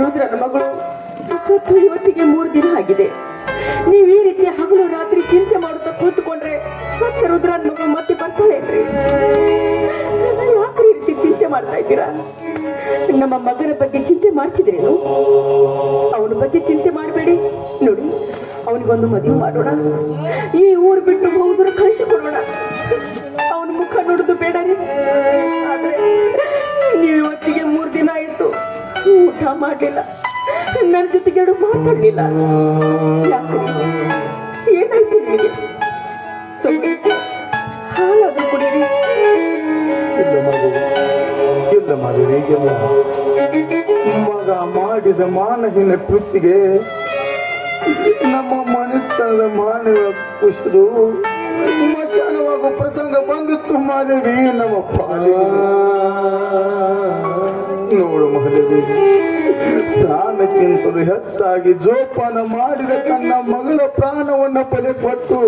ರುದ್ರನ ಮಗಳು ಸತ್ತು ಇವತ್ತಿಗೆ 3 ದಿನ ಆಗಿದೆ. ನೀವು ಈ ರೀತಿ ಹಗಲು ರಾತ್ರಿ ಚಿಂತೆ ಮಾಡುತ್ತಾ ಕೂತ್ಕೊಂಡ್ರೆ ಸತ್ಯ ರುದ್ರನ ಮಗಳು ಮತ್ತೆ ಬರ್ತಾಳೇನ್ರಿ? ಯಾಕ್ರಿ ಈ ರೀತಿ ಚಿಂತೆ ಮಾಡ್ತಾ ಇದ್ದೀರಾ? ನಮ್ಮ ಮಗನ ಬಗ್ಗೆ ಚಿಂತೆ ಮಾಡ್ತಿದ್ರೇನು? ಅವನ ಬಗ್ಗೆ ಚಿಂತೆ ಮಾಡಬೇಡಿ. ನೋಡಿ, ಅವನಿಗೊಂದು ಮದುವೆ ಮಾಡೋಣ, ಈ ಊರು ಬಿಟ್ಟು ಬಹುದೂರ ಕಳಿಸಿಕೊಡೋಣ. ಅವನ ಮುಖ ನೋಡುದು ಬೇಡ ರೀ. ಆದ್ರೆ ನೀವು ಇವತ್ತಿಗೆ 3 ದಿನ ಆಯ್ತು, ಊಟ ಮಾಡಲಿಲ್ಲ, ನನ್ನ ಜೊತೆಗೆ ಮಾತಾಡ್ಲಿಲ್ಲ. ಏನಾಯ್ತು ನಿಮಗೆ? ಹಾಲಾದ್ರೂ ಕುಡೀರಿ. ಇಲ್ಲ ಮಾದೇವಿ, ಇಲ್ಲ. ಮಗ ಮಾಡಿದ ಮಾನವಿನ ಕೃತಿಗೆ ನಮ್ಮ ಮನೆತನದ ಮಾನವ ಕುಸಿದು ಮಶಾನವಾಗುವ ಪ್ರಸಂಗ ಬಂದಿತ್ತು ಮಾದೇವಿ. ನಮ್ಮ ಪಾಲಿಗೆ ನೋಡು ಮಾದೇವಿ, ಪ್ರಾಣಕ್ಕಿಂತಲೂ ಹೆಚ್ಚಾಗಿ ಜೋಪಾನ ಮಾಡಿದ ತನ್ನ ಮಗಳ ಪ್ರಾಣವನ್ನು ಬಲಿ ಕೊಟ್ಟು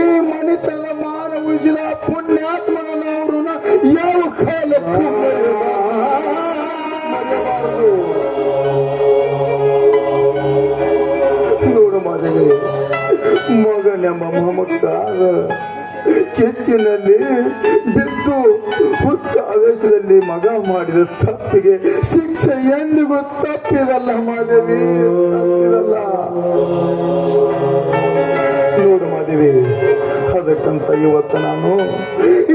ಈ ಮನೆತನದ ಮಾನ ಉಳಿಸಿದ ಪುಣ್ಯಾತ್ಮನ ಅವರನ್ನ ಯಾವ ಕಾಲಕ್ಕೂ ಮರೆಯಬಾರದು. ನೋಡು ಮಾದೇವಿ, ಮಗನೆಂಬ ಮಮಕಾರ ಕೆಚ್ಚಿನಲ್ಲಿ ಬಿದ್ದು ಹುಚ್ಚ ಆವೇಶದಲ್ಲಿ ಮಗ ಮಾಡಿದ ತಪ್ಪಿಗೆ ಶಿಕ್ಷೆ ಎಂದಿಗೂ ತಪ್ಪಿದಲ್ಲ ಮಾದೇವಿ, ತಪ್ಪಿದಲ್ಲ. ನೋಡು ಮಾದೇವಿ, ಅದಕ್ಕಂತ ಇವತ್ತು ನಾನು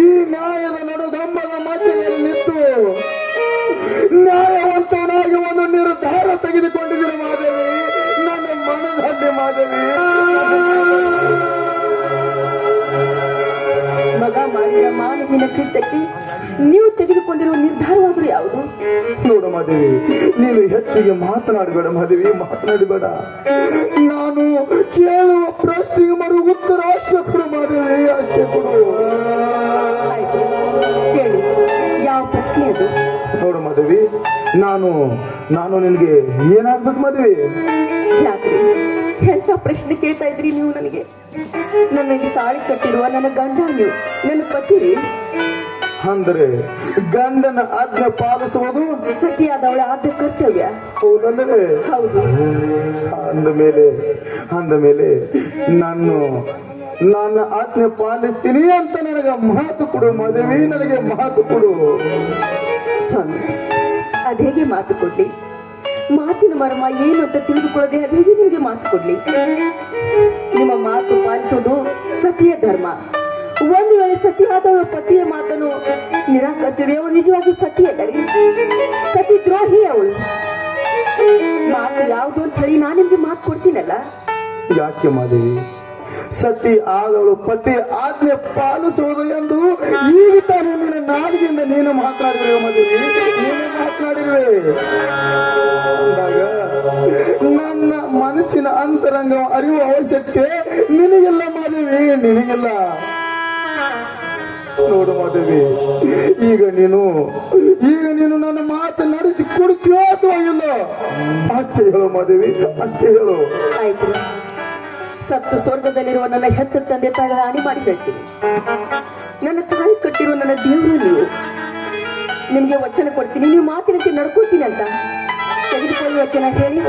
ಈ ನ್ಯಾಯದ ನಡುಗಂಬದ ಮಧ್ಯದಲ್ಲಿ ನಿಂತು ನ್ಯಾಯವಂತನಾಗಿ ಒಂದು ನಿರ್ಧಾರ ತೆಗೆದುಕೊಂಡಿದ್ದೀನಿ ಮಾದೇವಿ, ನನ್ನ ಮನದಲ್ಲಿ ಮಾದೇವಿ. ಮಗ ಮಾಡಿದ ಮಾನವಿನ ಕೃತ್ಯಕ್ಕೆ ನೀವು ತೆಗೆದುಕೊಂಡಿರುವ ನಿರ್ಧಾರವಾದರೂ ಯಾವುದು? ನೋಡು ಮಾದೇವಿ, ನೀನು ಹೆಚ್ಚಿಗೆ ಮಾತನಾಡಬೇಡ ಮಾದೇವಿ, ಮಾತನಾಡಬೇಡ. ನಾನು ಕೇಳುವ ಪ್ರಶ್ನೆಗೆ ಮರು ಉತ್ತರ ಅಷ್ಟೇ ಕೊಡು ಮಾದೇವಿ, ಅಷ್ಟೇ ಕೊಡು. ಹೇಳಿ, ಯಾವ ಪ್ರಶ್ನೆ ಅದು? ನೋಡು ಮಾದೇವಿ, ನಾನು ನಿನಗೆ ಏನಾಗ್ಬೇಕು ಮಾದೇವಿ? ಯಾಕ್ರಿ ಎಂತ ಪ್ರಶ್ನೆ ಕೇಳ್ತಾ ಇದ್ರಿ ನೀವು ನನಗೆ? ನನಗೆ ತಾಳಿ ಕಟ್ಟಿರುವ ನನ್ನ ಗಂಡ ನೀವು, ನನ್ನ ಪತಿರಿ. ಅಂದರೆ ಗಂಡನ ಆಜ್ಞೆ ಪಾಲಿಸುವುದು ಸತಿಯಾದವಳ ಆದ್ಯ ಕರ್ತವ್ಯ. ಹೌದಂದರೆ ಹೌದು. ಅಂದ ಮೇಲೆ ನನ್ನ ಆಜ್ಞೆ ಪಾಲಿಸ್ತೀನಿ ಅಂತ ನನಗೆ ಮಾತು ಕೊಡು ಮಾದೇವಿ, ನನಗೆ ಮಾತು ಕೊಡು. ಸ್ವಾಮಿ, ಅದೇಗೆ ಮಾತು ಕೊಡ್ಲಿ? ಮಾತಿನ ಮರ್ಮ ಏನು ಅಂತ ತಿಳಿದುಕೊಳ್ಳದೆ ಅದೇಗೆ ನಿಮಗೆ ಮಾತು ಕೊಡ್ಲಿ? ನಿಮ್ಮ ಮಾತು ಪಾಲಿಸುವುದು ಸತಿಯ ಧರ್ಮ. ಒಂದು ವೇಳೆ ಸತಿಯಾದವಳ ಪತಿಯ ಮಾತನ್ನು ನಿರಾಕರಿಸಿದ್ರೆ ಅವಳು ನಿಜವಾಗಿ ಸತಿಯಲ್ಲರಿ, ಸತಿ ದ್ರೋಹಿ ಅವಳು. ಮಾತು ಯಾವುದು ಅಂತ ಹೇಳಿ ನಾನು ನಿಮ್ಗೆ ಮಾತು ಕೊಡ್ತೀನಲ್ಲ. ಯಾಕೆ ಮಾದೇವಿ? ಸತಿ ಆದವಳು ಪತಿ ಆಜ್ಞೆ ಪಾಲಿಸುವುದು ಎಂದು ಈಗ ತಾನು ನಿನ್ನ ನಾಡಿಗೆಯಿಂದ ನೀನು ಮಾತನಾಡಿರುವೆ ಮಾದೇವಿ, ನೀನು ಮಾತನಾಡಿರುವೆ ಅಂದಾಗ ನನ್ನ ಮನಸ್ಸಿನ ಅಂತರಂಗ ಅರಿವು ಅವಶ್ಯಕತೆ ನಿನಗೆಲ್ಲ ಮಾದೇವಿ, ನಿನಗೆಲ್ಲ. ನೋಡು ಮಾದೇವಿ, ಈಗ ನೀನು ನನ್ನ ಮಾತು ನಡೆಸಿ ಕೊಡ್ತೀಯೋ ಅಥವಾ ಇಲ್ಲ ಅಷ್ಟೇ ಹೇಳು ಮಾದೇವಿ, ಅಷ್ಟೇ ಹೇಳು. ಆಯ್ತು, ಸತ್ತು ಸ್ವರ್ಗದಲ್ಲಿರುವ ನನ್ನ ಹೆತ್ತ ತಂದೆ ತಾಯಿಗಳ ಹಾನಿ ಮಾಡಿ ಹೇಳ್ತೀನಿ. ನನ್ನ ತಾಯಿ ಕಟ್ಟಿರುವ ನನ್ನ ದೇವರು ನೀವು. ನಿಮ್ಗೆ ವಚನ ಕೊಡ್ತೀನಿ, ನೀವು ಮಾತಿನಂತೆ ನಡ್ಕೊತೀನಿ ಅಂತ. ತೆಗೆದುಕೊಳ್ಳಿ ವಚನ, ಹೇಳಿ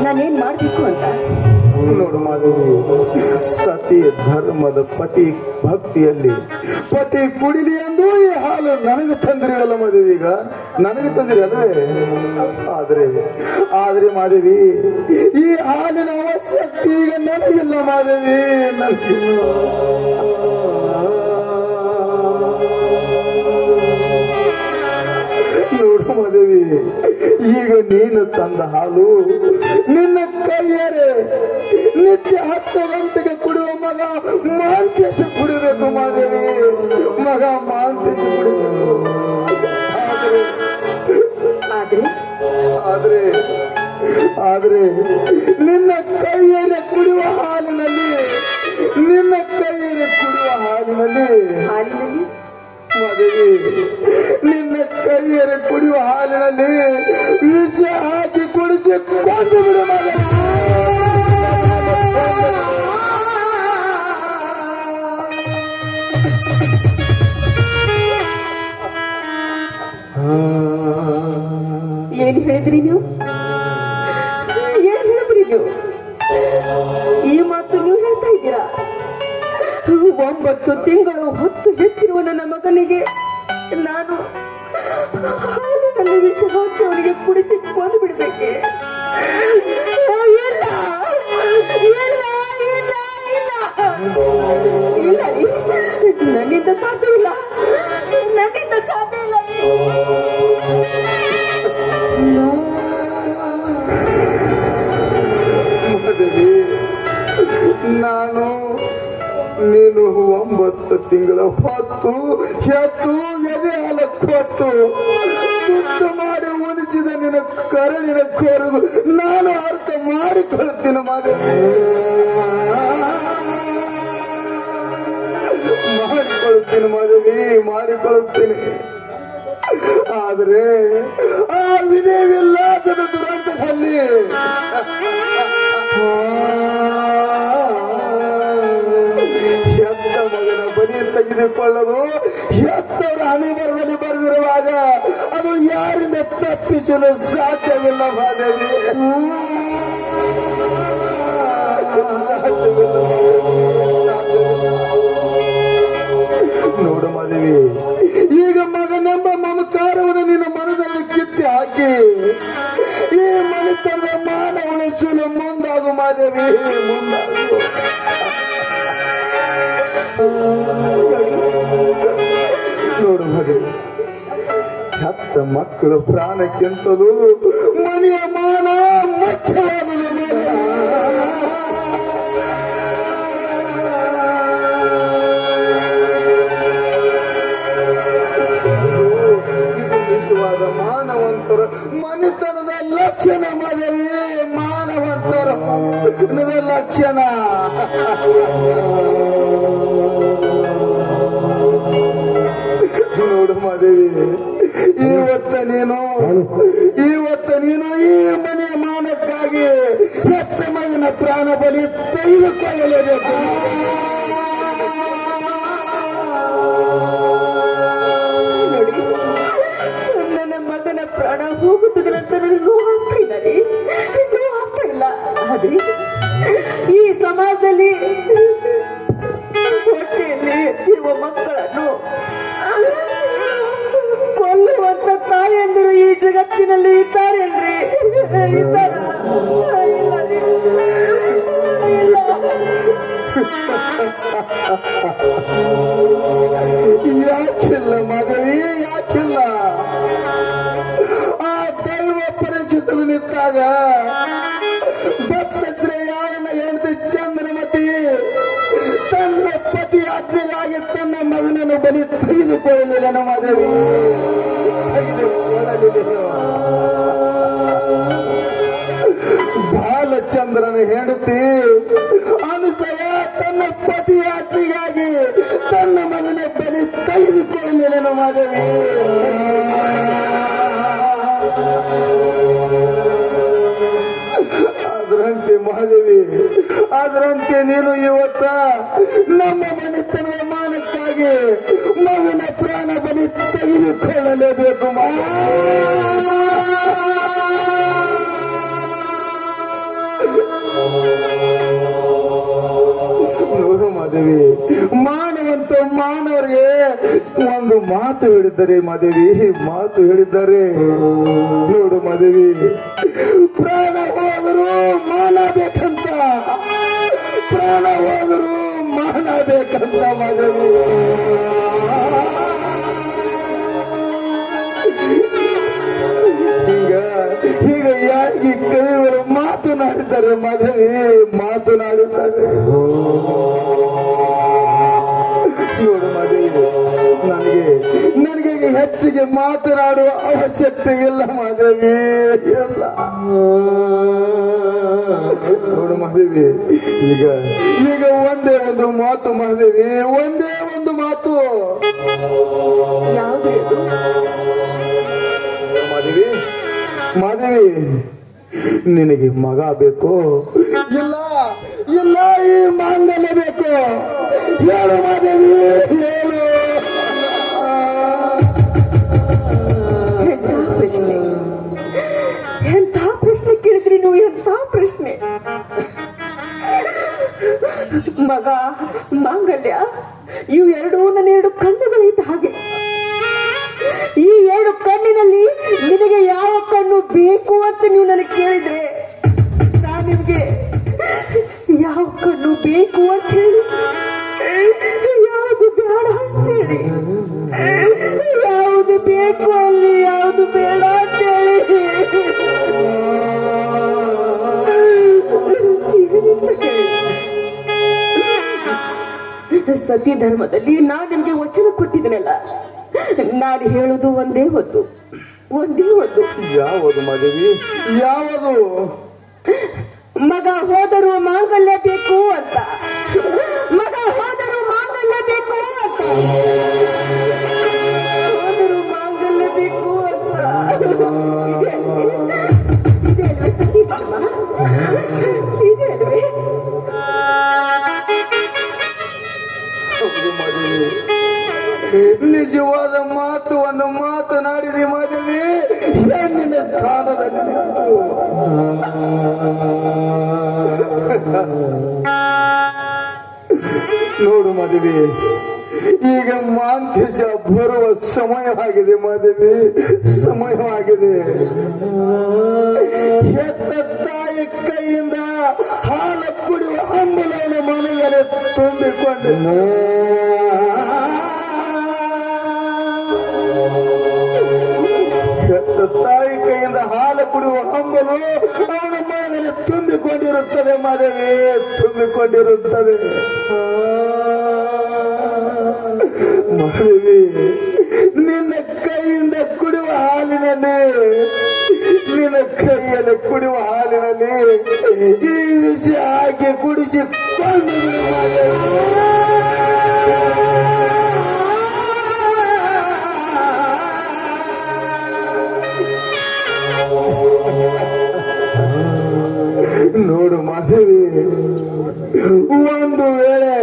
ನಾನೇನ್ ಮಾಡ್ಬೇಕು ಅಂತ. ನೋಡು ಮಾದೇವಿ, ಸತಿ ಧರ್ಮದ ಪತಿ ಭಕ್ತಿಯಲ್ಲಿ ಪತಿ ಕುಡಿಲಿ ಎಂದು ಈ ಹಾಲು ನನಗೆ ತಂದಿರಲ್ಲ ಮಾದೇವಿ, ಈಗ ನನಗೆ ತಂದಿರಿ ಅಲ್ವೇ? ಆದ್ರೆ ಮಾದೇವಿ, ಈ ಹಾಲಿನ ಅವಶ್ಯಕತೆ ಈಗ ನನಗಿಲ್ಲ ಮಾದೇವಿ, ನನಗಿಲ್ಲ. ನೋಡು ಮಾದೇವಿ, ಈಗ ನೀನು ತಂದ ಹಾಲು ನಿನ್ನ ಕೈಯರೆ ನಿತ್ಯ 10 ಗಂಟೆಗೆ ಕುಡಿಯುವ ಮಗ ಮಾಂತೇಶ ಕುಡಿಬೇಕು ಮಾದೇವಿ, ಮಗ ಮಾಂತೇಶ ಕುಡಿಬೇಕು. ಆದ್ರೆ ನಿನ್ನ ಕೈಯರೆ ಕುಡಿಯುವ ಹಾಲಿನಲ್ಲಿ ಮಾದೇವಿ, ನಿನ್ನ ಕೈಯರೆ ಕುಡಿಯುವ ಹಾಲಿನಲ್ಲಿ ವಿಷ ಹಾಕಿ ಕುಡಿಸಿ ಕೊಂದು ಬಿಡು ಮಗ. ಏನ್ ಹೇಳಿದ್ರಿ ನೀವು? ಏನ್ ಹೇಳಿದ್ರಿ ನೀವು? ಈ ಮಾತು ನೀವು ಹೇಳ್ತಾ ಇದ್ದೀರಾ? 9 ತಿಂಗಳು ಹೊತ್ತು ಹೆತ್ತಿರುವ ನನ್ನ ಮಗನಿಗೆ ನಾನು ಹಾಲಿನಲ್ಲಿ ವಿಷ ಹಾಕಿ ಅವನಿಗೆ ಕುಡಿಸಿ ಕೊಂದು ಬಿಡ್ಬೇಕೆ? ಇಲ್ಲ ಇಲ್ಲ ಇಲ್ಲ ಇಲ್ಲ ಇಲ್ಲ ರೀ. ನನ್ನಿಂದ ಸಾಧ್ಯ ಇಲ್ಲ, ನನ್ನಿಂದ ಸಾಧ್ಯ ಇಲ್ಲ ರೀ. ಮಹಾದೇವಿ, ನಾನು ನೀನು 9 ತಿಂಗಳ ಹೊತ್ತು ಹೆತ್ತು ಎದೆ ಹಾಲ ಕೊಟ್ಟು ತುತ್ತು ಮಾಡಿ ಉಣಿಸಿದ ನಿನ್ನ ಕರಳಿನ ಕೊರಗು ನಾನು ಅರ್ಥ ಮಾಡಿಕೊಳ್ತೀನಿ ಮಹಾದೇವಿ, ಮಾಡಿಕೊಳ್ಳುತ್ತೇನೆ. ಆದ್ರೆ ಆ ವಿನಯ ವಿಲಾಸದ ದುರಂತದಲ್ಲಿ ಹೆತ್ತ ಮಗನ ಬಲಿ ತೆಗೆದುಕೊಳ್ಳಲು ಹೆತ್ತವರ ಹಣೆಬರದಲ್ಲಿ ಬರೆದಿರುವಾಗ ಅದು ಯಾರಿಂದ ತಪ್ಪಿಸಲು ಸಾಧ್ಯವಿಲ್ಲ ಮಾಧವಿ, ನೋಡು ಮಾಧವಿ, ಈಗ ಮಗನೆಂಬ ಮಮಕಾರವನ್ನು ನಿನ್ನ ಮನದಲ್ಲಿ ಕಿತ್ತಿ ಹಾಕಿ ಈ ಮನೆತನದ ಮಾನ ಉಳಿಸಲು ಮುಂದಾಗು ಮಾಧವಿ, ಮುಂದಾಗು. ನೋಡು ಮಾಧವಿ, ಹೆತ್ತ ಮಕ್ಕಳು ಪ್ರಾಣಕ್ಕಿಂತಲೂ ಮನೆಯ ಮಾನ ಮುಖ್ಯವಾದುದು ಮಾಧವಿ. ಮಾನವಂತರ ಮನೆತನದ ಲಕ್ಷಣ ಮಾಧವಿ, ಮಾನವಂತರ ಮನೆತನದ ಲಕ್ಷಣ. ನೋಡು ಮಾಧವಿ, ಇವತ್ತ ನೀನು ಈ ಮನೆಯ ಮಾನಕ್ಕಾಗಿ ಹೆತ್ತ ಮಗನ ಪ್ರಾಣ ಬಲಿ ತೆಗೆದುಕೊಳ್ಳಲೇಬೇಕು. ಮಗನ ಪ್ರಾಣ ಹೋಗುತ್ತದೆ ಅಂತ ನನಗೆ ನೋವಾಗ್ತಾ ಇಲ್ಲ ರೀ, ನೋವಾಗ್ತಾ ಇಲ್ಲ. ಆದ್ರೆ ಈ ಸಮಾಜದಲ್ಲಿ ಹೊಟ್ಟೆಯಲ್ಲಿ ಎತ್ತಿರುವ ಮಕ್ಕಳನ್ನು ಕೊಲ್ಲುವಂತ ತಾಯಂದಿರು ಈ ಜಗತ್ತಿನಲ್ಲಿ ಇದ್ದಾರೇನ್ರಿ? ಇದ್ದಾರ? ಇಲ್ಲ ರೀ, ಇಲ್ಲ. ಯಾಕಿಲ್ಲ ಮಾಧವಿ, ಯಾಕಿಲ್ಲ? ಆ ದೈವ ಪರೀಕ್ಷಿಸಲು ನಿಂತಾಗ ಭಕ್ತ ಶ್ರೇಯಾನ ಹೆಂಡತಿ ಚಂದ್ರಮತಿ ತನ್ನ ಪತಿ ಆಜ್ಞೆಗಾಗಿ ತನ್ನ ಮಗನನ್ನು ಬಲಿ ತೆಗೆದುಕೊಳ್ಳಲಿಲ್ಲ ಮಾಧವಿ, ಬಾಲಚಂದ್ರನ ಹೆಂಡತಿ ಅನುಸಯ ತನ್ನ ಪತಿ ಆಜ್ಞೆಗಾಗಿ ತನ್ನ ಮಗನ ಬಲಿ ತೆಗೆದುಕೊಳ್ಳಲಿಲ್ಲ ಮಾಧವಿ. ಅದರಂತೆ ಮಹಾದೇವಿ, ಅದರಂತೆ ನೀನು ಇವತ್ತ ನಮ್ಮ ಮನೆತನದ ಮಾನಕ್ಕಾಗಿ ಮಗನ ಪ್ರಾಣ ಬಲಿ ತೆಗೆದುಕೊಳ್ಳಲೇಬೇಕು. ನೋಡು ಮಾಧವಿ, ಮಾನವರಿಗೆ ಒಂದು ಮಾತು ಹೇಳಿದ್ದಾರೆ ಮಾಧವಿ, ಮಾತು ಹೇಳಿದ್ದಾರೆ. ನೋಡು ಮಾಧವಿ, ಪ್ರಾಣ ಹೋದರೂ ಮಾನ ಬೇಕಂತ, ಪ್ರಾಣ ಹೋದರೂ ಮಾನ ಬೇಕಂತ ಮಾಧವಿ. ಈಗ ಯಾಕೆ ಕವಿಗಳು ಮಾತನಾಡಿದ್ದಾರೆ ಮಾಧವಿ, ಮಾತನಾಡಿದ್ದಾರೆ. ನೋಡು ಮಾಧವಿ, ನನಗೆ ಹೆಚ್ಚಿಗೆ ಮಾತನಾಡುವ ಅವಶ್ಯಕತೆ ಇಲ್ಲ ಮಾಧವಿ, ಇಲ್ಲ. ನೋಡು ಮಾಧವಿ, ಈಗ ಒಂದೇ ಒಂದು ಮಾತು ಮಾಧವಿ, ಒಂದೇ ಒಂದು ಮಾತು. ಯಾವುದು ಇದು? ಮಾಧವಿ, ನಿನಗೆ ಮಗ ಬೇಕು? ಇಲ್ಲ ಇಲ್ಲ, ಈ ಮಾಂಗಲ್ಯ ಬೇಕು. ಹೇಳು ಮಾಧವಿ, ಹೇಳು. ಪ್ರಶ್ನೆ ಮಗ, ಮಾಂಗಲ್ಯ, ಇವು ಎರಡೂ ನನ್ನ ಎರಡು ಕಣ್ಣುಗಳಿದ್ದ ಹಾಗೆ. ಈ ಎರಡು ಕಣ್ಣಿನಲ್ಲಿ ನಿನಗೆ ಯಾವ ಕಣ್ಣು ಬೇಕು ಅಂತ ನೀವು ನನಗೆ ಕೇಳಿದ್ರೆ ನಾನು ನಿಮ್ಗೆ ಯಾವ ಕಣ್ಣು ಬೇಕು ಅಂತ ಹೇಳಿ, ಯಾವುದು ಬೇಡ ಅಂತ ಹೇಳಿ, ಯಾವುದು ಬೇಕು ಅಲ್ಲಿ ಯಾವುದು ಬೇಡ ಅಂತ ಹೇಳಿ ಸತಿ ಧರ್ಮದಲ್ಲಿ ನಾನು ನಿಮ್ಗೆ ವಚನ ಕೊಟ್ಟಿದ್ದೀನಲ್ಲ, ನಾನು ಹೇಳುದು ಒಂದೇ ಹೊತ್ತು. ಯಾವುದು ಮಾದೇವಿ, ಯಾವುದು? ಮಗ ಹೋದರೂ ಮಾಂಗಲ್ಯ ಬೇಕು ಅಂತ, ಮಗ ಹೋದರೂ ಮಾಂಗಲ್ಯ ಬೇಕು ಅಂತ, ಹೋದರೂ ಮಾಂಗಲ್ಯ ಬೇಕು ಅಂತ. ಇದೆ ಅಲ್ವೇ ಸತಿ ಧರ್ಮ? ಇದೆ ಅಲ್ವೇ? ನಿಜವಾದ ಮಾತುವನ್ನು ಮಾತನಾಡಿದೆ ಮಾದೇವಿ. ಹೆಣ್ಣಿನ ಸ್ಥಾನದಲ್ಲಿ ನಿಂತು ನೋಡು ಮಾದೇವಿ, ಈಗ ಮಾಂತ್ಯಜ ಬರುವ ಸಮಯವಾಗಿದೆ ಮಾದೇವಿ, ಸಮಯವಾಗಿದೆ. ಹೆತ್ತ ತಾಯಿ ಕೈಯಿಂದ ಹಾಲು ಕುಡಿಯುವ ಹಂಬಲವನ್ನು ಮನೆಯಲ್ಲಿ ತುಂಬಿಕೊಂಡು ಹೆತ್ತ ತಾಯಿ ಕೈಯಿಂದ ಹಾಲು ಕುಡಿಯುವ ಹಂಬಲು ಅವನ ಮನೆಯಲ್ಲಿ ತುಂಬಿಕೊಂಡಿರುತ್ತದೆ ಮಾದೇವಿ, ತುಂಬಿಕೊಂಡಿರುತ್ತದೆ. ಮಾದೇವಿ, ನಿನ್ನ ಕೈಯಿಂದ ಕುಡಿಯುವ ಹಾಲಿನಲ್ಲಿ, ನಿನ್ನ ಕೈಯಲ್ಲಿ ಕುಡಿಯುವ ಹಾಲಿನಲ್ಲಿ ಈ ವಿಷ ಹಾಕಿ ಕುಡಿಸಿಕೊಂಡು ನೋಡು ಮಾದೇವಿ, ಒಂದು ವೇಳೆ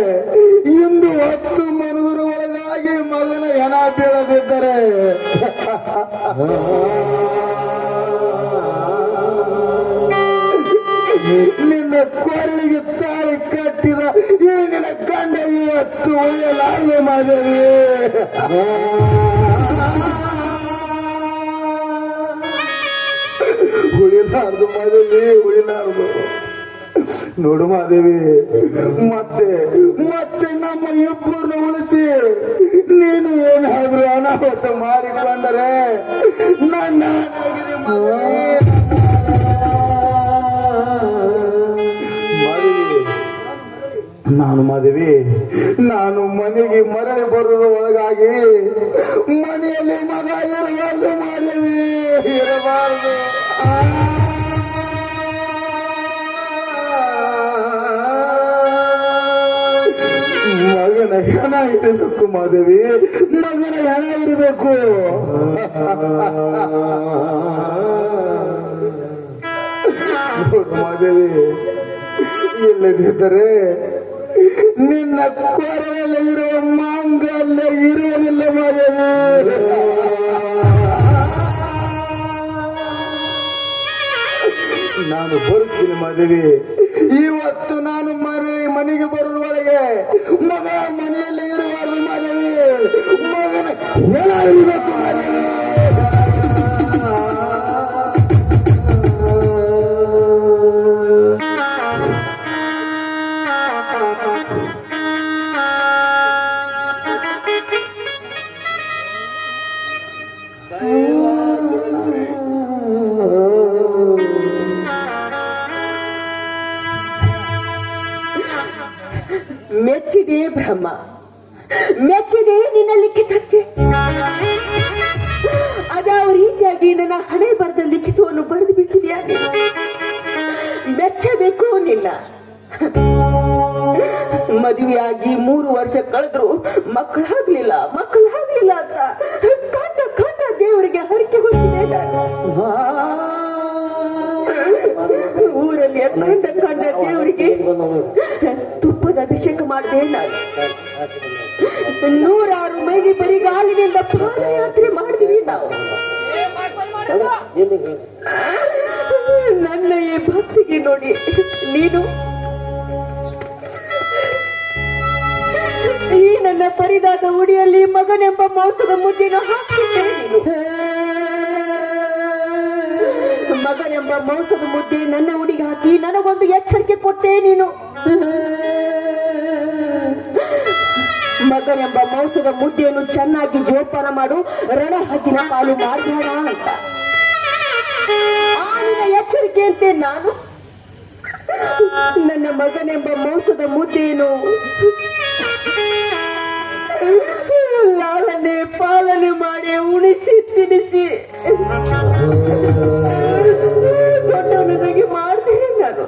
ಇಂದು 10 ಮನುಗರ ಒಳಗಾಗಿ ಮಗನ ಹೆಣ ಬೀಳದಿದ್ದರೆ ನಿನ್ನ ಕೊರಳಿಗೆ ತಾಳಿ ಕಟ್ಟಿದ ಈ ನಿನ್ನ ಗಂಡ ಇವತ್ತು ಒಯ್ಯಲಾರದೆ ಮಾದೇವಿ. ಉಳಿಲಾರದು ಮಾದೇವಿ, ಉಳಿಲಾರದು. ನೋಡು ಮಾದೇವಿ, ಮತ್ತೆ ನಮ್ಮ ಇಬ್ಬರನ್ನು ಉಳಿಸಿ ನೀನು ಏನಾದ್ರೂ ಅನಾಹುತ ಮಾಡಿಕೊಂಡರೆ ನನ್ನ ಮಾದೇವಿ, ನಾನು ಮನೆಗೆ ಮರಳಿ ಬರುವ ಒಳಗಾಗಿ ಮನೆಯಲ್ಲಿ ಮಗ ಇರಬಾರ್ದು ಮಾದೇವಿ, ಇರಬಾರ್ದು. ಮಗನ ಹೆಣ ಇರಬೇಕು ಮಾದೇವಿ, ಮಗನ ಹೆಣ ಇರಬೇಕು. ಮಾದೇವಿ, ಇಲ್ಲದಿದ್ದರೆ ನಿನ್ನ ಕೊರಳಲ್ಲಿ ಇರುವ ಮಾಂಗಲ್ಯ ಇರುವುದಿಲ್ಲ ಮಾದೇವಿ. ನಾನು ಬರುತ್ತೇನೆ ಮಾದೇವಿ. ಇವತ್ತು ನಾನು ಮನೆಗೆ ಬರುವವರೆಗೆ ಮಗ ಮನೆಯಲ್ಲೇ ಇರಬಾರ್ದು ಮಾದೇವಿ, ಮಗನ ಹೆಣ ಇರಬೇಕು ಮಾದೇವಿ. ಮೆಚ್ಚಿದೆ ಬ್ರಹ್ಮ, ಮೆಚ್ಚಿದೆ ನಿನ್ನ ಲಿಖಿತಕ್ಕೆ. ಅದಾವ ರೀತಿಯಾಗಿ ನನ್ನ ಹಣೆ ಬರೆದ ಲಿಖಿತವನ್ನು ಬರೆದು ಬಿಟ್ಟಿದೆಯಾ? ಮೆಚ್ಚಬೇಕು ನಿನ್ನ. ಮದುವೆಯಾಗಿ 3 ವರ್ಷ ಕಳೆದ್ರು ಮಕ್ಕಳಾಗ್ಲಿಲ್ಲ ಅಂತ ಕಂಡ ದೇವರಿಗೆ ಹರಕೆ ಹೊಂದಿದೆ ನಾನು. ಊರಲ್ಲಿ ಕಂಡ ದೇವರಿಗೆ ತುಪ್ಪದ ಅಭಿಷೇಕ ಮಾಡಿದೆ ನಾನು. 106 ಮೈಲಿ ಬರಿಗಾಲಿನಿಂದ ಪಾದಯಾತ್ರೆ ಮಾಡಿದ್ವಿ ನಾವು. ನನ್ನ ಈ ಭಕ್ತಿಗೆ ನೋಡಿ ನೀನು ನನ್ನ ಪರಿದಾದ ಉಡಿಯಲ್ಲಿ ಮಗನೆಂಬ ಮಾಂಸದ ಮುದ್ದೆಯನ್ನು ಹಾಕಿದ್ದೆ ನೀನು. ಮಗನೆಂಬ ಮಾಂಸದ ಮುದ್ದೆ ನನ್ನ ಉಡಿಗೆ ಹಾಕಿ ನನಗೊಂದು ಎಚ್ಚರಿಕೆ ಕೊಟ್ಟೆ ನೀನು. ಮಗನೆಂಬ ಮಾಂಸದ ಮುದ್ದೆಯನ್ನು ಚೆನ್ನಾಗಿ ಜೋಪಾನ ಮಾಡು, ರಣ ಹಕ್ಕಿನ ಪಾಲು ಮಾಡಬೇಡ ಅಂತ. ಆ ನಿನ್ನ ಎಚ್ಚರಿಕೆಯಂತೆ ನಾನು ನನ್ನ ಮಗನೆಂಬ ಮಾಂಸದ ಮುದ್ದೆಯನ್ನು ಲಾಲನೆ ಪಾಲನೆ ಮಾಡಿ ಉಣಿಸಿ ತಿನಿಸಿ ದೊಡ್ಡವನಿಗೆ ಮಾಡಿದೆ ನಾನು.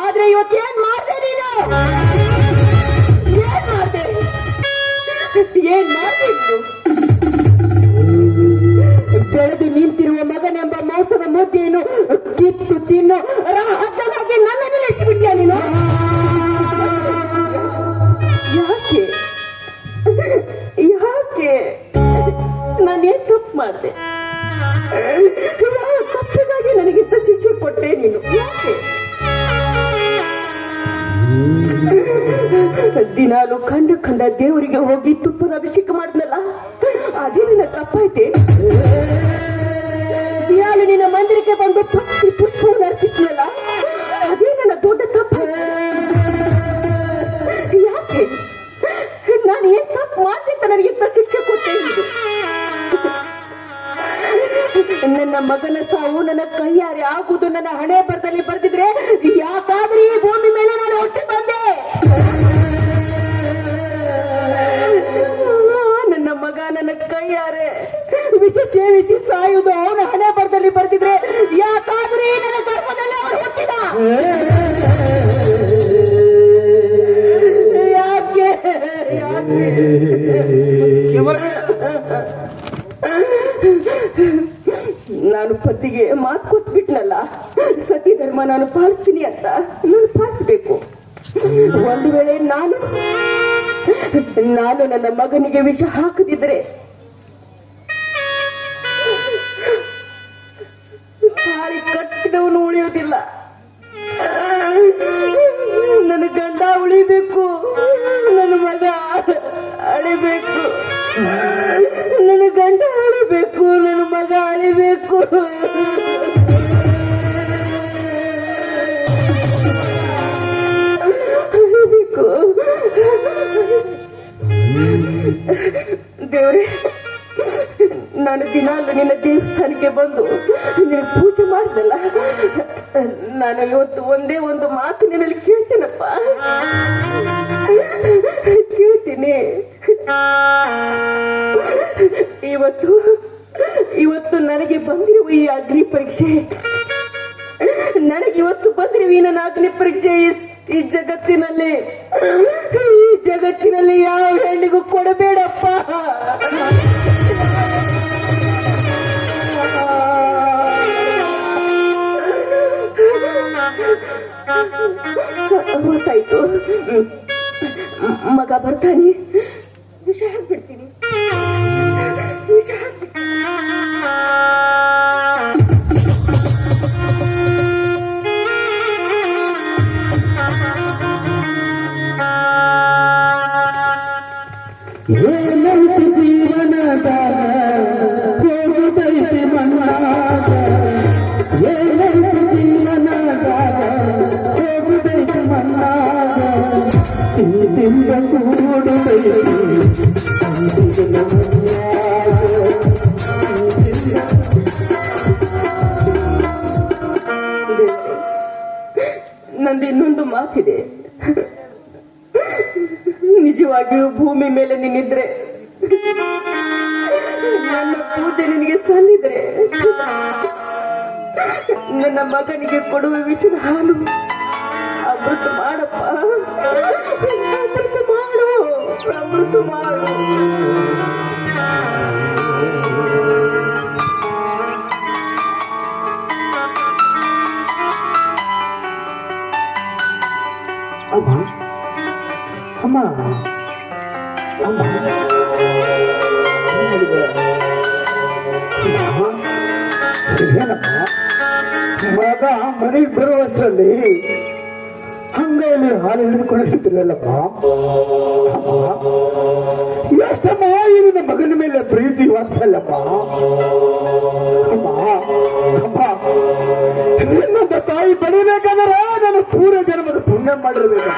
ಆದ್ರೆ ಇವತ್ತೇನ್ ಮಾಡ್ದೆ ನೀನು? ಏನ್ ಮಾಡ್ದೆ ನೀನು? ಬೆಳೆದು ನಿಂತಿರುವ ಮಗನೆಂಬ ಮಾಂಸದ ಮುದ್ದೆಯನ್ನು ಕಿತ್ತು ತಿನ್ನು ಹಗ್ಗನಾಗಿ ನನ್ನ ನಿಲ್ಲಿಸಿಬಿಟ್ಟ ನೀನು. ಯಾಕೆ ಯಾಕೆ ನಾನೇನ್ ತಪ್ಪು ಮಾಡಿದೆ? ತಪ್ಪಿಗಾಗಿ ನನಗಿಂತ ಶಿಕ್ಷೆ ಕೊಟ್ಟೆ ನೀನು. ಯಾಕೆ ದಿನಾಲು ಕಂಡ ದೇವರಿಗೆ ಹೋಗಿ ತುಪ್ಪದ ಅಭಿಷೇಕ ಮಾಡಿದ್ನಲ್ಲ, ಅದೇ ನಿನ್ನ ತಪ್ಪಾಯ್ತೆ. ದಿನಾಲು ನಿನ್ನ ಮಂದಿರಕ್ಕೆ ಬಂದು ಭಕ್ತಿ ಪುಷ್ಪವನ್ನು ಅರ್ಪಿಸಿದ್ನಲ್ಲ, ಅದೇ ನನ್ನ ದೊಡ್ಡ ತಪ್ಪ. ಯಾಕೆ ನಾನು ಏನ್ ತಪ್ಪು ಮಾಡ್ದೆ ನನಗಿಂತ ಶಿಕ್ಷೆ ಕೊಟ್ಟೆ ನೀನು. ನನ್ನ ಮಗನ ಸಾವು ನನ್ನ ಕೈಯಾರೆ ಆಗುವುದು ನನ್ನ ಹಣೆ ಬರದಲ್ಲಿ ಬರ್ದಿದ್ರೆ ಯಾಕಾದ್ರೆ ಈ ಭೂಮಿ ಮೇಲೆ ನಾನು ಹುಟ್ಟಿ ಬಂದೆ. ನನ್ನ ಮಗ ನನ್ನ ಕೈಯಾರೆ ವಿಷ ಸೇವಿಸಿ ಸಾಯುವುದು ಅವನ ಹಣೆ ಬರದಲ್ಲಿ ಬರ್ದಿದ್ರೆ ಯಾಕಾದ್ರೆ ನನ್ನ ಗರ್ಭದಲ್ಲಿ ಅವನು ಹುಟ್ಟಿದ. ಯಾಕೆ ನಾನು ಪತಿಗೆ ಮಾತು ಕೊಟ್ಬಿಟ್ನಲ್ಲ, ಸತಿ ಧರ್ಮ ನಾನು ಪಾಲಿಸ್ತೀನಿ ಅಂತ. ನಾನು ಪಾಲಿಸ್ಬೇಕು. ಒಂದು ವೇಳೆ ನಾನು ನನ್ನ ಮಗನಿಗೆ ವಿಷ ಹಾಕದಿದ್ರೆ ತಾಳಿ ಕಟ್ಟಿದವನು ಉಳಿಯೋದಿಲ್ಲ. ನನ್ನ ಗಂಡ ಉಳಿಬೇಕು, ನನ್ನ ಮಗ ಅಳಿಬೇಕು. ನನ್ನ ಗಂಡ ಅಳಿಬೇಕು, ನನ್ನ ಮಗ ಅಳಿಬೇಕು. ಅಳಿಬೇಕು. ದೇವ್ರೆ, ನಾನು ದಿನಾಲು ನಿನ್ನ ದೇವಸ್ಥಾನಕ್ಕೆ ಬಂದು ನಿನ್ನ ಪೂಜೆ ಮಾಡಿದಲ್ಲ, ನಾನು ಇವತ್ತು ಒಂದೇ ಒಂದು ಮಾತು ನಿನ್ನಲ್ಲಿ ಕೇಳ್ತೀನಪ್ಪ. ಕೇಳ್ತೀನಿ. ಇವತ್ತು ನನಗೆ ಬಂದಿರುವ ಈ ಅಗ್ನಿ ಪರೀಕ್ಷೆ, ನನಗಿವತ್ತು ಬಂದಿರುವ ಈ ನನ್ನ ಅಗ್ನಿ ಪರೀಕ್ಷೆ ಈ ಜಗತ್ತಿನಲ್ಲಿ ಯಾವ ಹೆಣ್ಣಿಗೂ ಕೊಡಬೇಡಪ್ಪ. ಗೊತ್ತಾಯ್ತು, ಮಗ ಬರ್ತಾನೆ, ವಿಷ ಹಾಕ್ಬಿಡ್ತೀನಿ. ಏನಂತ ಜೀವನದ ಹೋಗುತ್ತೈತೆ ಮಣ್ಣಾಗ, ಏನಂತ ಜೀವನದ ಹೋಗುತ್ತೈತೆ ಮಣ್ಣಾಗ, ಚಿಂತೆಯಿಂದ ಕೂಡುತ್ತೈತೆ ನಂದು ಇನ್ನೊಂದು ಮಾತಿದೆ. ನಿಜವಾಗಿಯೂ ಭೂಮಿ ಮೇಲೆ ನೀನಿದ್ರೆ, ನನ್ನ ಪೂಜೆ ನಿನಗೆ ಸಲ್ಲಿದ್ರೆ, ನನ್ನ ಮಗನಿಗೆ ಕೊಡುವ ವಿಷದ ಹಾಲು ಅಮೃತ ಮಾಡಪ್ಪ. ಅಮೃತ ಮಾಡು, ಅಮೃತ ಮಾಡು. ಅಮ್ಮ ಅಮ್ಮ ಅಮ್ಮ ಏನಪ್ಪ, ಮಗ ಮನೆಗೆ ಬರುವಷ್ಟರಲ್ಲಿ ಹೊಟ್ಟೆಯಲ್ಲಿ ಹಾಲು ಹಿಡಿದುಕೊಂಡಿರ್ತಿರಲ್ಲಮ್ಮ, ಎಷ್ಟಮ್ಮ ಈ ನಿನ್ನ ಮಗನ ಮೇಲೆ ಪ್ರೀತಿ ವಾತ್ಸಲ್ಯಮ್ಮ. ಅಮ್ಮ ಅಮ್ಮ, ನಿನ್ನಂತ ತಾಯಿ ಪಡಿಬೇಕಾದ್ರೆ ನಾನು ಪೂರ್ವ ಜನ್ಮದ ಪುಣ್ಯ ಮಾಡಿರ್ಬೇಕು.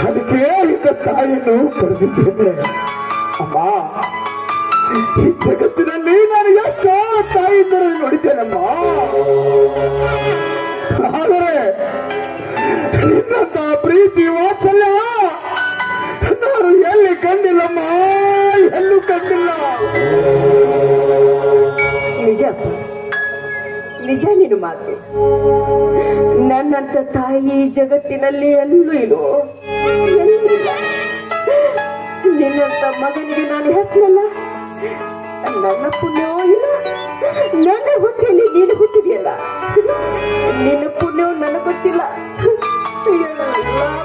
ಅದಕ್ಕೆ ಇಂಥ ತಾಯಿಯನ್ನು ಪಡೆದಿದ್ದೇನೆ ಅಮ್ಮ. ಈ ಜಗತ್ತಿನಲ್ಲಿ ನಾನು ಎಷ್ಟೋ ತಾಯಿಯನ್ನು ನೋಡಿದ್ದೇನಮ್ಮ, ಆದರೆ ನಿನ್ನಂತ ಪ್ರೀತಿ ವಾತ್ಸಲ್ಯ ನಾನು ಎಲ್ಲಿ ಕಂಡಿಲ್ಲಮ್ಮ, ಎಲ್ಲೂ ಕಂಡಿಲ್ಲ. ನಿಜ ನಿಜ ನೀನು ಮಾತು. ನನ್ನಂತ ತಾಯಿ ಜಗತ್ತಿನಲ್ಲಿ ಎಲ್ಲೂ ಇಲ್ಲೋ, ಎಲ್ಲೂ ಇಲ್ಲ. ನಿನ್ನಂತ ಮಗನಿಗೆ ನಾನು ಹೆತ್ತನಲ್ಲ, ನನ್ನ ಪುಣ್ಯವೋ ಇಲ್ಲ. ನನ್ನ ಹೊಟ್ಟೆಯಲ್ಲಿ ನೀನು ಹುಟ್ಟಿದೆಯಲ್ಲ, ನಿನ್ನ ಪುಣ್ಯವು ನನಗೆ ಗೊತ್ತಿಲ್ಲ.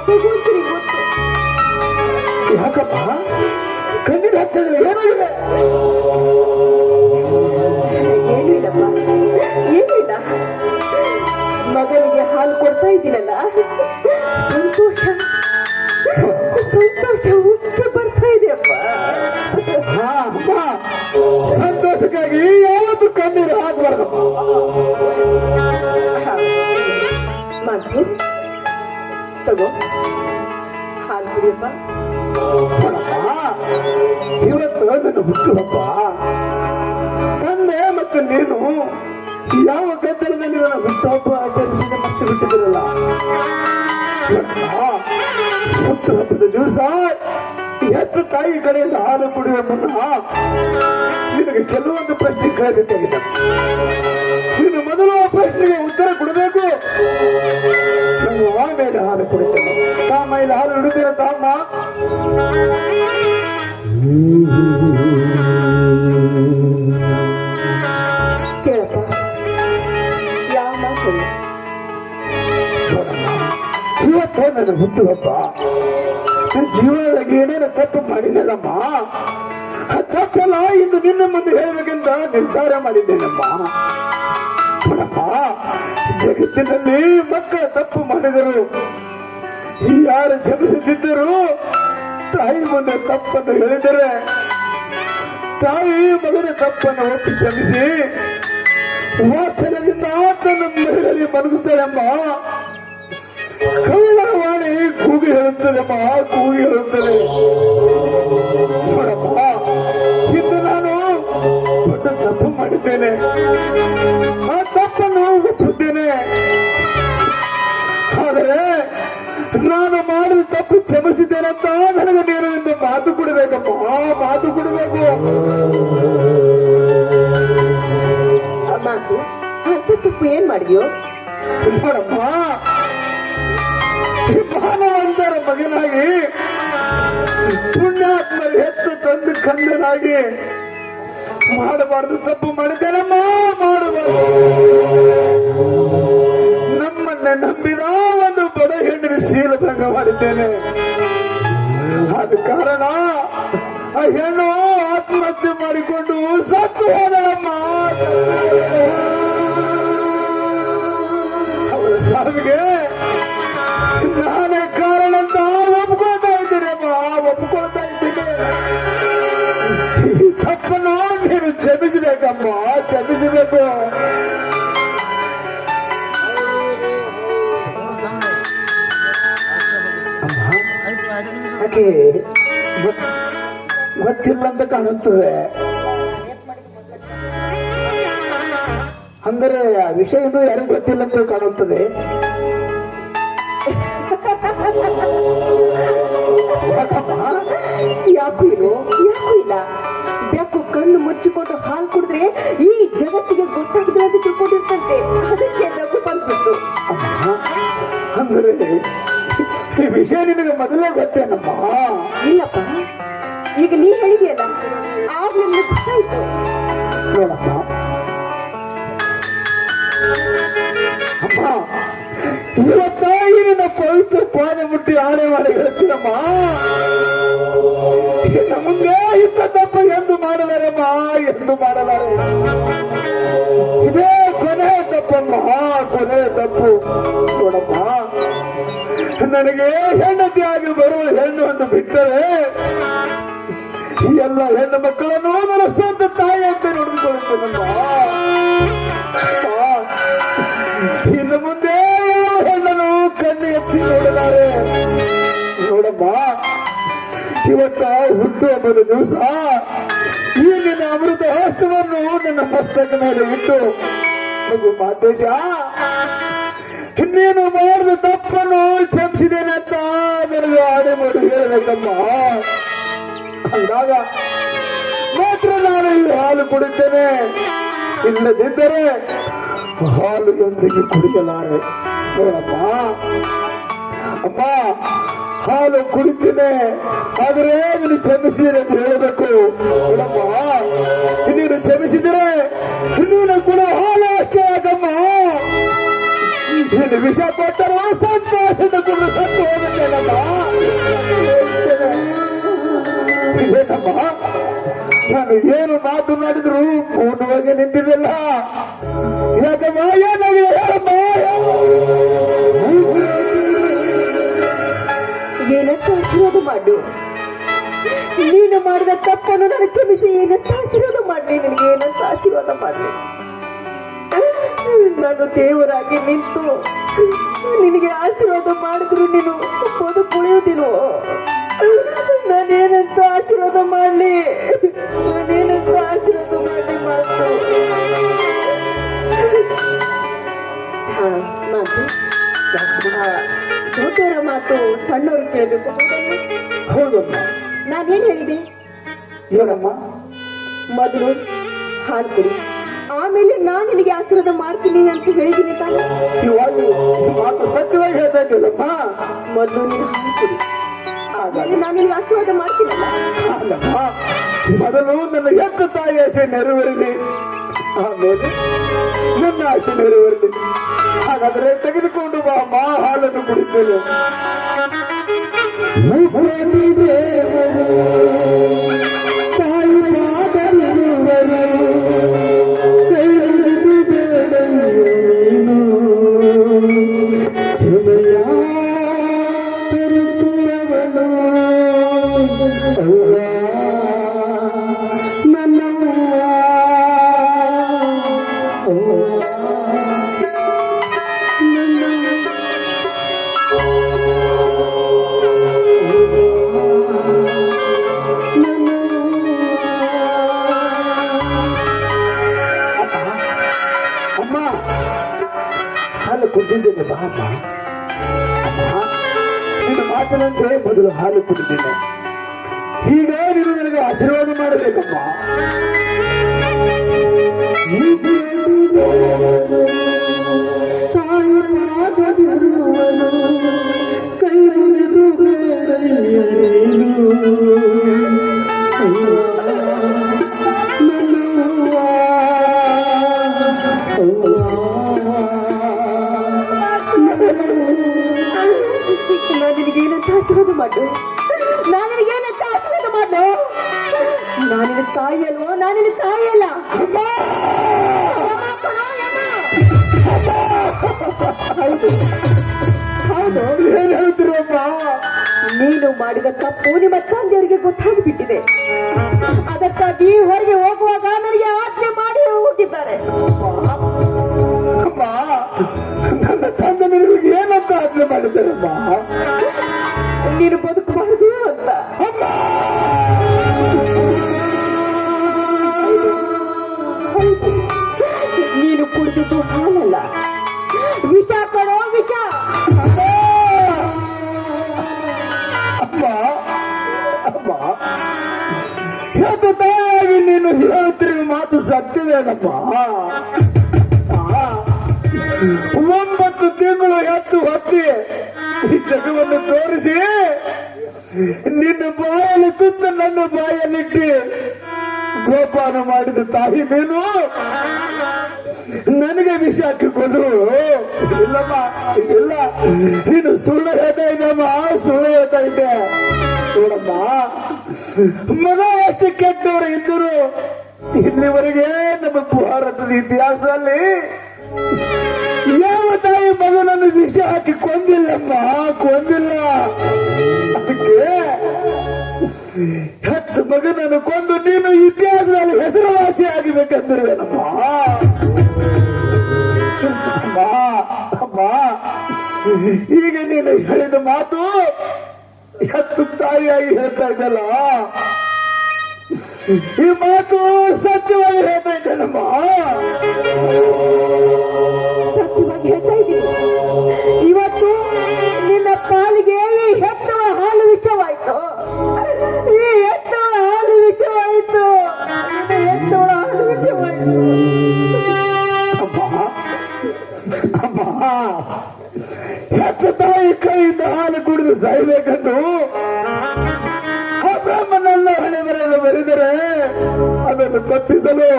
ಭಗವಂತನಿಗೆ ಗೊತ್ತು. ಯಾಕಪ್ಪ ಕಣ್ಣಿಗೆ ಹತ್ತಿದ್ರೆ ಏನಾಗಿದೆ? ಏನೂ ಇಲ್ಲಪ್ಪ, ಏನೂ ಇಲ್ಲ. ಮಗನಿಗೆ ಹಾಲು ಕೊಡ್ತಾ ಇದ್ದೀನಲ್ಲ, ಸಂತೋಷ ಸಂತೋಷ ಉಕ್ಕಿ ಬರ್ತಾ ಇದೆಯಪ್ಪ. ಹಾ ಅಮ್ಮ, ಸಂತೋಷಕ್ಕಾಗಿ ಯಾವತ್ತು ಕಣ್ಣೀರು ಹಾಕಬಾರ್ದಮ್ಮ. ಮಾತು ತಗೋ, ಹಾಲು ಕುಡಿಯಪ್ಪ. ಇವತ್ತು ನನ್ನ ಹುಟ್ಟುಹಬ್ಬ. ತಂದೆ ಮತ್ತು ನೀನು ಯಾವ ಗದ್ದಲದಲ್ಲಿ ನನ್ನ ಹುಟ್ಟುಹಬ್ಬ ಆಚರಿಸಿದ ಮತ್ತೆ ಬಿಟ್ಟಿದ್ರಲ್ಲ. ಹುಟ್ಟುಹಬ್ಬದ ದಿವಸ ಹೆತ್ತು ತಾಯಿ ಕಡೆಯಿಂದ ಹಾಲು ಕುಡಿಯುವ ಮುನ್ನ ನಿನಗೆ ಕೆಲವೊಂದು ಪ್ರಶ್ನೆ ಕೇಳಬೇಕಾಗಿದೆ. ನೀನು ಮೊದಲು ಆ ಪ್ರಶ್ನೆಗೆ ಉತ್ತರ ಕೊಡಬೇಕು. ನಾನು ಆಮೇಲೆ ಹಾಲು ಕುಡಿತೇನೆ. ತಾಮ ಇಲ್ಲಿ ಹಾಲು ಹಿಡಿತೀರ ತಾಮ? ಕೇಳಪ್ಪ, ಯಾವ ಮಾತು? ಇವತ್ತೇ ನನ್ನ ಹುಟ್ಟುಹಬ್ಬ. ನನ್ನ ಜೀವನದಲ್ಲಿ ಏನೇನು ತಪ್ಪು ಮಾಡಿನಲ್ಲಮ್ಮ, ಆ ತಪ್ಪೆಲ್ಲ ಇಂದು ನಿನ್ನ ಮುಂದೆ ಹೇಳಬೇಕೆಂತ ನಿರ್ಧಾರ ಮಾಡಿದ್ದೇನಮ್ಮ. ನೋಡಮ್ಮ, ಜಗತ್ತಿನಲ್ಲಿ ಮಕ್ಕಳ ತಪ್ಪು ಮಾಡಿದರು ಯಾರು ಕ್ಷಮಿಸುತ್ತಿದ್ದರು, ತಾಯಿ ಮುಂದೆ ತಪ್ಪನ್ನು ಹೇಳಿದರೆ ತಾಯಿ ಮಗನ ತಪ್ಪನ್ನು ಒಪ್ಪಿ ಕ್ಷಮಿಸಿ ವಾತ್ಸಲ್ಯದಿಂದ ತನ್ನ ಮಹಿಳೆಯರಿಗೆ ಮಲಗಿಸ್ತಾಳಮ್ಮ. ಕವಿಗಳ ವಾಣಿ ಕೂಗಿ ಹೇಳುತ್ತದೆಮ್ಮ, ಕೂಗಿ ಹೇಳುತ್ತದೆ. ನೋಡಮ್ಮ, ಇಂದು ನಾನು ದೊಡ್ಡ ತಪ್ಪು ಮಾಡಿದ್ದೇನೆ. ಆ ತಪ್ಪನ್ನು ಒಪ್ಪುತ್ತೇನೆ. ಆದರೆ ನಾನು ಮಾಡಿದ ತಪ್ಪು ಕ್ಷಮಿಸಿದ್ದೇನಂತ ನನಗೆ ನೀನು ಇಂದು ಮಾತು ಕೊಡಬೇಕಮ್ಮ, ಮಾತು ಕೊಡಬೇಕು. ಮಾತು ಅಂತ ತಪ್ಪು ಏನ್ ಮಾಡಿದ್ಯೋ? ನೋಡಮ್ಮ, ಮಾನವಂತರ ಮಗನಾಗಿ ಪುಣ್ಯಾತ್ಮರ ಹೆತ್ತು ತಂದು ಕಂದನಾಗಿ ಮಾಡಬಾರ್ದು ತಪ್ಪು ಮಾಡಿದ್ದೇನಮ್ಮ, ಮಾಡಬಾರ್ದು. ನಮ್ಮನ್ನ ನಂಬಿದ ಒಂದು ಬಡ ಹೆಣ್ಣಿನ ಶೀಲಭಂಗ ಮಾಡಿದ್ದೇನೆ. ಆದ ಕಾರಣ ಆ ಹೆಣ್ಣು ಆತ್ಮಹತ್ಯೆ ಮಾಡಿಕೊಂಡು ಸತ್ತು ಹೋದಳಮ್ಮ. ಅವಳ ಸಾವಿಗೆ ನಾನೇ ಕಾರಣ ಅಂತ ಒಪ್ಕೊಳ್ತಾ ಇದ್ದೀನಿ ಅಮ್ಮ, ಒಪ್ಕೊಳ್ತಾ ಇದ್ದೀನಿ. ಈ ತಪ್ಪನ್ನು ನೀನು ಕ್ಷಮಿಸಬೇಕಮ್ಮ, ಕ್ಷಮಿಸಬೇಕು. ಹಾಗೆ ಗೊತ್ತಿಲ್ಲ ಅಂತ ಕಾಣುತ್ತದೆ. ಅಂದರೆ ಆ ವಿಷಯ ಇನ್ನೂ ಯಾರಿಗೂ ಗೊತ್ತಿಲ್ಲ ಅಂತ ಕಾಣುತ್ತದೆ. ಯಾಕೂ ಇರೋ, ಯಾಕೂ ಇಲ್ಲ. ಬೆಕ್ಕು ಕಣ್ಣು ಮುಚ್ಚಿಕೊಂಡು ಹಾಲು ಕುಡಿದ್ರೆ ಈ ಜಗತ್ತಿಗೆ ಗೊತ್ತಾಗಿದ್ರೆ ಅದು ತಿಳ್ಕೊಂಡಿರ್ತಂತೆ. ಅದಕ್ಕೆ ಬೆಕ್ಕು ಬಂದ್ಬಿಟ್ಟು. ಅಂದರೆ ಈ ವಿಷಯ ನಿನಗೆ ಮೊದಲೇ ಗೊತ್ತೇನಮ್ಮ? ಇಲ್ಲಪ್ಪ, ಈಗ ನೀ ಹೇಳಿದೆಯಲ್ಲ, ಆಗ್ಲೇ ನಿನಗೆ ಗೊತ್ತಾಯ್ತು. ನೋಡಮ್ಮ ಅಮ್ಮ, ಇವತ್ತಾಗಿ ನಿನ್ನ ಪವಿತ್ರ ಪಾದ ಮುಟ್ಟಿ ಆಣೆ ಮಾಡಿ ಹೇಳ್ತೀನಮ್ಮ, ಇನ್ನು ಮುಂದೆ ಇಂಥ ತಪ್ಪ ಎಂದು ಮಾಡಲಾರಮ್ಮ, ಎಂದು ಮಾಡಲಾರೆ. ಇದೇ ಕೊನೆ ತಪ್ಪಮ್ಮ, ಕೊನೆ ತಪ್ಪು. ನೋಡಮ್ಮ, ನನಗೆ ಹೆಂಡತಿಯಾಗಿ ಬರುವ ಹೆಣ್ಣು ಅಂತ ಬಿಟ್ಟರೆ ಎಲ್ಲ ಹೆಣ್ಣು ಮಕ್ಕಳನ್ನು ನನ್ನ ಸ್ವಂತ ತಾಯಿಯಂತೆ ನೋಡಿಕೊಳ್ಳುತ್ತೇನಮ್ಮ. ಇನ್ನು ಮುಂದೆ ಯಾವ ಹೆಣ್ಣನ್ನು ಕಣ್ಣು ಎತ್ತಿ ನೋಡಿದ್ದಾರೆ ನೋಡಮ್ಮ. ಇವತ್ತ ಹುಟ್ಟು ಹಬ್ಬದ ದಿವಸ ಈ ನಿನ್ನ ಅಮೃತ ಹಸ್ತವನ್ನು ನನ್ನ ಮಸ್ತಕ ಮೇಲೆ ಇಟ್ಟು ಮಗು ಮಾತೇಶ ನೀನು ಮಾಡಿದ ತಪ್ಪನ್ನು ಕ್ಷಮಿಸಿದೇನಂತ ನನಗೆ ಆಡೆ ಮಾಡಿ ಹೇಳಬೇಕಮ್ಮ. ಅಂದಾಗ ಮಾತ್ರ ನಾನು ಈ ಹಾಲು ಕುಡಿತೇನೆ, ಇಲ್ಲದಿದ್ದರೆ ಹಾಲು ಎಂದಿಗೆ ಕುಡಿಯಲಾರೆ. ನೋಡಮ್ಮ ಅಮ್ಮ, ಹಾಲು ಕುಡಿತೇನೆ ಆದರೆ ನೀನು ಕ್ಷಮಿಸಿದರೆ ಅಂತ ಹೇಳಬೇಕು. ನೋಡಮ್ಮ, ನೀನು ಕ್ಷಮಿಸಿದರೆ ನೀನು ಕೂಡ ಹಾಲು ಅಷ್ಟೇ ಆಗಮ್ಮ. ನೀನು ವಿಷ ಕೊಟ್ಟರು ಸಂತೋಷದ ಕೂಡ ಸತ್ತು ಹೋಗುತ್ತೇನಮ್ಮ. ಇದೇನಮ್ಮ, ನಾನು ಏನು ಮಾತನಾಡಿದ್ರು ಪೂರ್ಣವಾಗಿ ನಿಂತಿದ್ದಿಲ್ಲ. ಯಾಕಮ್ಮ, ಏನಾಗಿದೆ ಹೇಳಮ್ಮ. ಏನಂತ ಆಶೀರ್ವಾದ ಮಾಡು. ನೀನು ಮಾಡಿದ ತಪ್ಪನ್ನು ನಾನು ಕ್ಷಮಿಸಿ ಏನಂತ ಆಶೀರ್ವಾದ ಮಾಡಲಿ. ನಿನಗೆ ಏನಂತ ಆಶೀರ್ವಾದ ಮಾಡಲಿ. ನಾನು ದೇವರಾಗಿ ನಿಂತು ನಿನಗೆ ಆಶೀರ್ವಾದ ಮಾಡಿದ್ರು ನೀನು ಬದುಕುಳಿಯುವುದಿಲ್ಲ. ನಾನೇನಂತ ಆಶೀರ್ವಾದ ಮಾಡಲಿ, ನಾನೇನಂತ ಆಶೀರ್ವಾದ ಮಾಡಲಿ ಮಾತು. ಮಾತು ದೊಡ್ಡವರ ಮಾತು ಸಣ್ಣವರು ಕೇಳಬೇಕು. ಹೌದಮ್ಮ. ನಾನೇನ್ ಹೇಳಿದೆ? ಏನಮ್ಮ? ಮೊದಲು ಹಾಲು ಕುಡಿ, ಆಮೇಲೆ ನಾನು ನಿನಗೆ ಆಶೀರ್ವಾದ ಮಾಡ್ತೀನಿ ಅಂತ ಹೇಳಿದ್ದೀನಿ ತಾನೆ. ಇವಾಗ ಈ ಮಾತು ಸತ್ಯವಾಗಿ ಹೇಳ್ತಾ ಇದ್ದಲ್ಲಮ್ಮ. ಮೊದಲು ನೀನು ಹಾಲು ಕುಡಿ, ಆಮೇಲೆ ನಾನು ನಿನಗೆ ಆಶೀರ್ವಾದ ಮಾಡ್ತೀನಲ್ಲ. ಅಲ್ಲಮ್ಮ, ಮೊದಲು ನನ್ನ ಹೆತ್ತ ತಾಯಿ ಆಸೆ ನೆರವೇರಲಿ, ಆಮೇಲೆ ನನ್ನ ಆಸೆ ನೆರವೇರಲಿ. ಹಾಗಾದ್ರೆ ತೆಗೆದುಕೊಂಡು ಬಾ ಅಮ್ಮ, ಹಾಲನ್ನು ಕುಡಿತೇನೆ. ತಾಯಿ ಮಾತರಿರುವರು ಕೈ ಹಿಡಿದು ಬೇಡನು ಜಯ ತರುತ್ತವನು ಅವ್ವ ನನ್ನವ್ವ ಅವ್ವ ಅಮ್ಮ, ಹಾಲು ಕುಡಿದಿದ್ದೇನೆ ಬಾ ಅಮ್ಮ. ಅಮ್ಮ, ನಿನ್ನ ಮಾತಿನಂತೆ ಮೊದಲು ಹಾಲು ಕುಡಿದ್ದೇನೆ. ಈಗ ನೀನು ನನಗೆ ಆಶೀರ್ವಾದ ಮಾಡಬೇಕಮ್ಮ. ತಾಯಿ ಪಾದವಿರುವನು ಕೈ ಮುಗಿದು ಬೇಡಯ್ಯರೇನು ನನ್ನವ್ವ ನಾನು ನಿನಗೇನಂತ ಆಶೀರ್ವಾದ ಮಾಡು. ನಾನು ನಿನಗೇನಂತ ಆಶೀರ್ವಾದ ಮಾಡು. ನಾನಿನ ತಾಯಿ ಅಲ್ವೋ? ನಾನಿನ ತಾಯಿ ಅಲ್ಲ. ಹೌದು ಹೌದು, ಏನ್ ಹೇಳ್ತೀರಮ್ಮ? ನೀನು ಮಾಡಿದ ತಪ್ಪು ನಿಮ್ಮ ತಂದೆಯವರಿಗೆ ಗೊತ್ತಾಗಿಬಿಟ್ಟಿದೆ. ಅದಕ್ಕಾಗಿ ಹೊರಗೆ ಹೋಗುವಾಗ ನನಗೆ ಆಜ್ಞೆ ಮಾಡಿ ಹೋಗಿದ್ದಾರೆ. ಅಮ್ಮ, ನನ್ನ ತಂದೆ ನಿನಗೆ ಏನಂತ ಆಜ್ಞೆ ಮಾಡಿದ್ದಾರಮ್ಮ? ನೀನು ಬದುಕಬಾರದು ಅಂತ. ನೀನು ಕುಡಿದಿದ್ದು ಹಾಲಲ್ಲ, ವಿಷ ಕೊಡೋ ವಿಷ. ಅಮ್ಮ ಅಮ್ಮ, ಹೆತ್ತ ತಾಯಿಯಾಗಿ ನೀನು ಹೇಳ್ತಿರುವ ಮಾತು ಸತ್ಯವೇನಮ್ಮ? 9 ತಿಂಗಳು ಎತ್ತು ಹೊತ್ತಿ ಈ ಜಗವನ್ನು ತೋರಿಸಿ ನಿನ್ನ ಬಾಯಲ್ಲಿ ತುತ್ತ ನನ್ನ ಬಾಯಲ್ಲಿಟ್ಟು ಜೋಪಾನ ಮಾಡಿದ ತಾಯಿ ನೀನು ನನಗೆ ವಿಷ ಹಾಕಿಕೊಂಡು ಇಲ್ಲಮ್ಮ, ಇಲ್ಲ, ನೀನು ಸುಳ್ಳು ಹೇಳ್ತಾ ಇದ್ದಮ್ಮ, ಸುಳ್ಳು ಹೇಳ್ತಾ ಇದ್ದೆ. ನೋಡಮ್ಮ, ಮಗ ಎಷ್ಟು ಕೆಟ್ಟವರು ಇದ್ದರು ಇಲ್ಲಿವರೆಗೆ ನಮ್ಮ ಭಾರತದ ಇತಿಹಾಸದಲ್ಲಿ ಯಾವ ತಾಯಿ ಮಗನನ್ನು ವಿಷ ಹಾಕಿ ಕೊಂದಿಲ್ಲಮ್ಮ, ಕೊಂದಿಲ್ಲ. ಅದಕ್ಕೆ ಹೆತ್ತ ಮಗನನ್ನು ಕೊಂದು ನೀನು ಇತಿಹಾಸದಲ್ಲಿ ಹೆಸರುವಾಸಿ ಆಗಬೇಕಂದಿರುವೇನಮ್ಮ. ಅಮ್ಮ ಅಮ್ಮ, ಈಗ ನೀನು ಹೇಳಿದ ಮಾತು ಹೆತ್ತು ತಾಯಿಯಾಗಿ ಹೇಳ್ತಾ ಇದ್ದಲ್ಲ, ಈ ಮಾತು ಸತ್ಯವಾಗಿ ಹೇಳ್ತಾ ಇದ್ದೇನಮ್ಮ. ಸತ್ಯವಾಗಿ ಹೇಳ್ತಾ ಇದ್ದೀನಿ. ಇವತ್ತು ನಿನ್ನ ಪಾಲಿಗೆ ಈ ಹೆತ್ತವ ಹಾಲು ವಿಷವಾಯ್ತು, ಈ ಹೆತ್ತವಳ ಹಾಲು ವಿಷವಾಯ್ತು, ಹೆತ್ತವಳ ಹಾಲು ವಿಷವಾಯ್ತು. ಅಮ್ಮ, ಹೆತ್ತ ತಾಯಿ ಕೈಯಿಂದ ಹಾಲು ಕುಡಿದು ಸಾಯ್ಬೇಕಂದು ಆ ಬ್ರಾಹ್ಮಣನ ಹಣೆ ಬರೆಯಲು ಬರೆದರೆ ಅದನ್ನು ತಪ್ಪಿಸಲು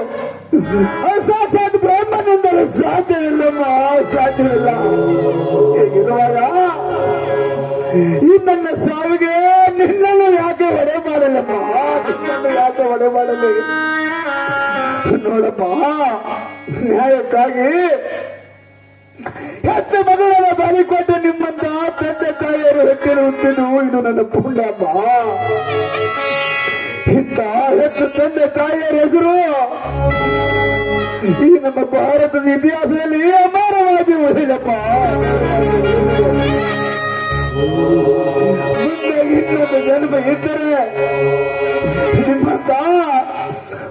ಸಾಕ್ಷಾತ್ ಬ್ರಾಹ್ಮಣನಿಂದಲೂ ಸಾಧ್ಯವಿಲ್ಲಮ್ಮ, ಸಾಧ್ಯವಿಲ್ಲ. ಹೀಗಿರುವಾಗ ಈ ನನ್ನ ಸಾವಿಗೆ ನಿನ್ನನ್ನು ಯಾಕೆ ಹೊಡೆ ಮಾಡಲ್ಲಮ್ಮ, ನಿನ್ನನ್ನು ಯಾಕೆ ಹೊಡೆ ಮಾಡಲಿ? ನೋಡಪ್ಪ, ನ್ಯಾಯಕ್ಕಾಗಿ ಹೆತ್ತ ಮಗಳನ್ನ ಬಲಿ ಕೊಟ್ಟು ನಿಮ್ಮಂತ ತಂದೆ ತಾಯಿಯರು ಹೆಕ್ಕಲು ಹುಟ್ಟಿದ್ದು ಇದು ನನ್ನ ಪುಣ್ಯಮ್ಮ. ಇಂಥ ಹೆತ್ತ ತಂದೆ ತಾಯಿಯರ ಹೆಸರು ಈ ನಮ್ಮ ಭಾರತದ ಇತಿಹಾಸದಲ್ಲಿ ಅಪಾರವಾಗಿ ಉಳಿದಪ್ಪ. ಮುಂದೆ ಇನ್ನೊಂದು ಜನ್ಮ ಇದ್ದರೆ ನಿಮ್ಮಂತ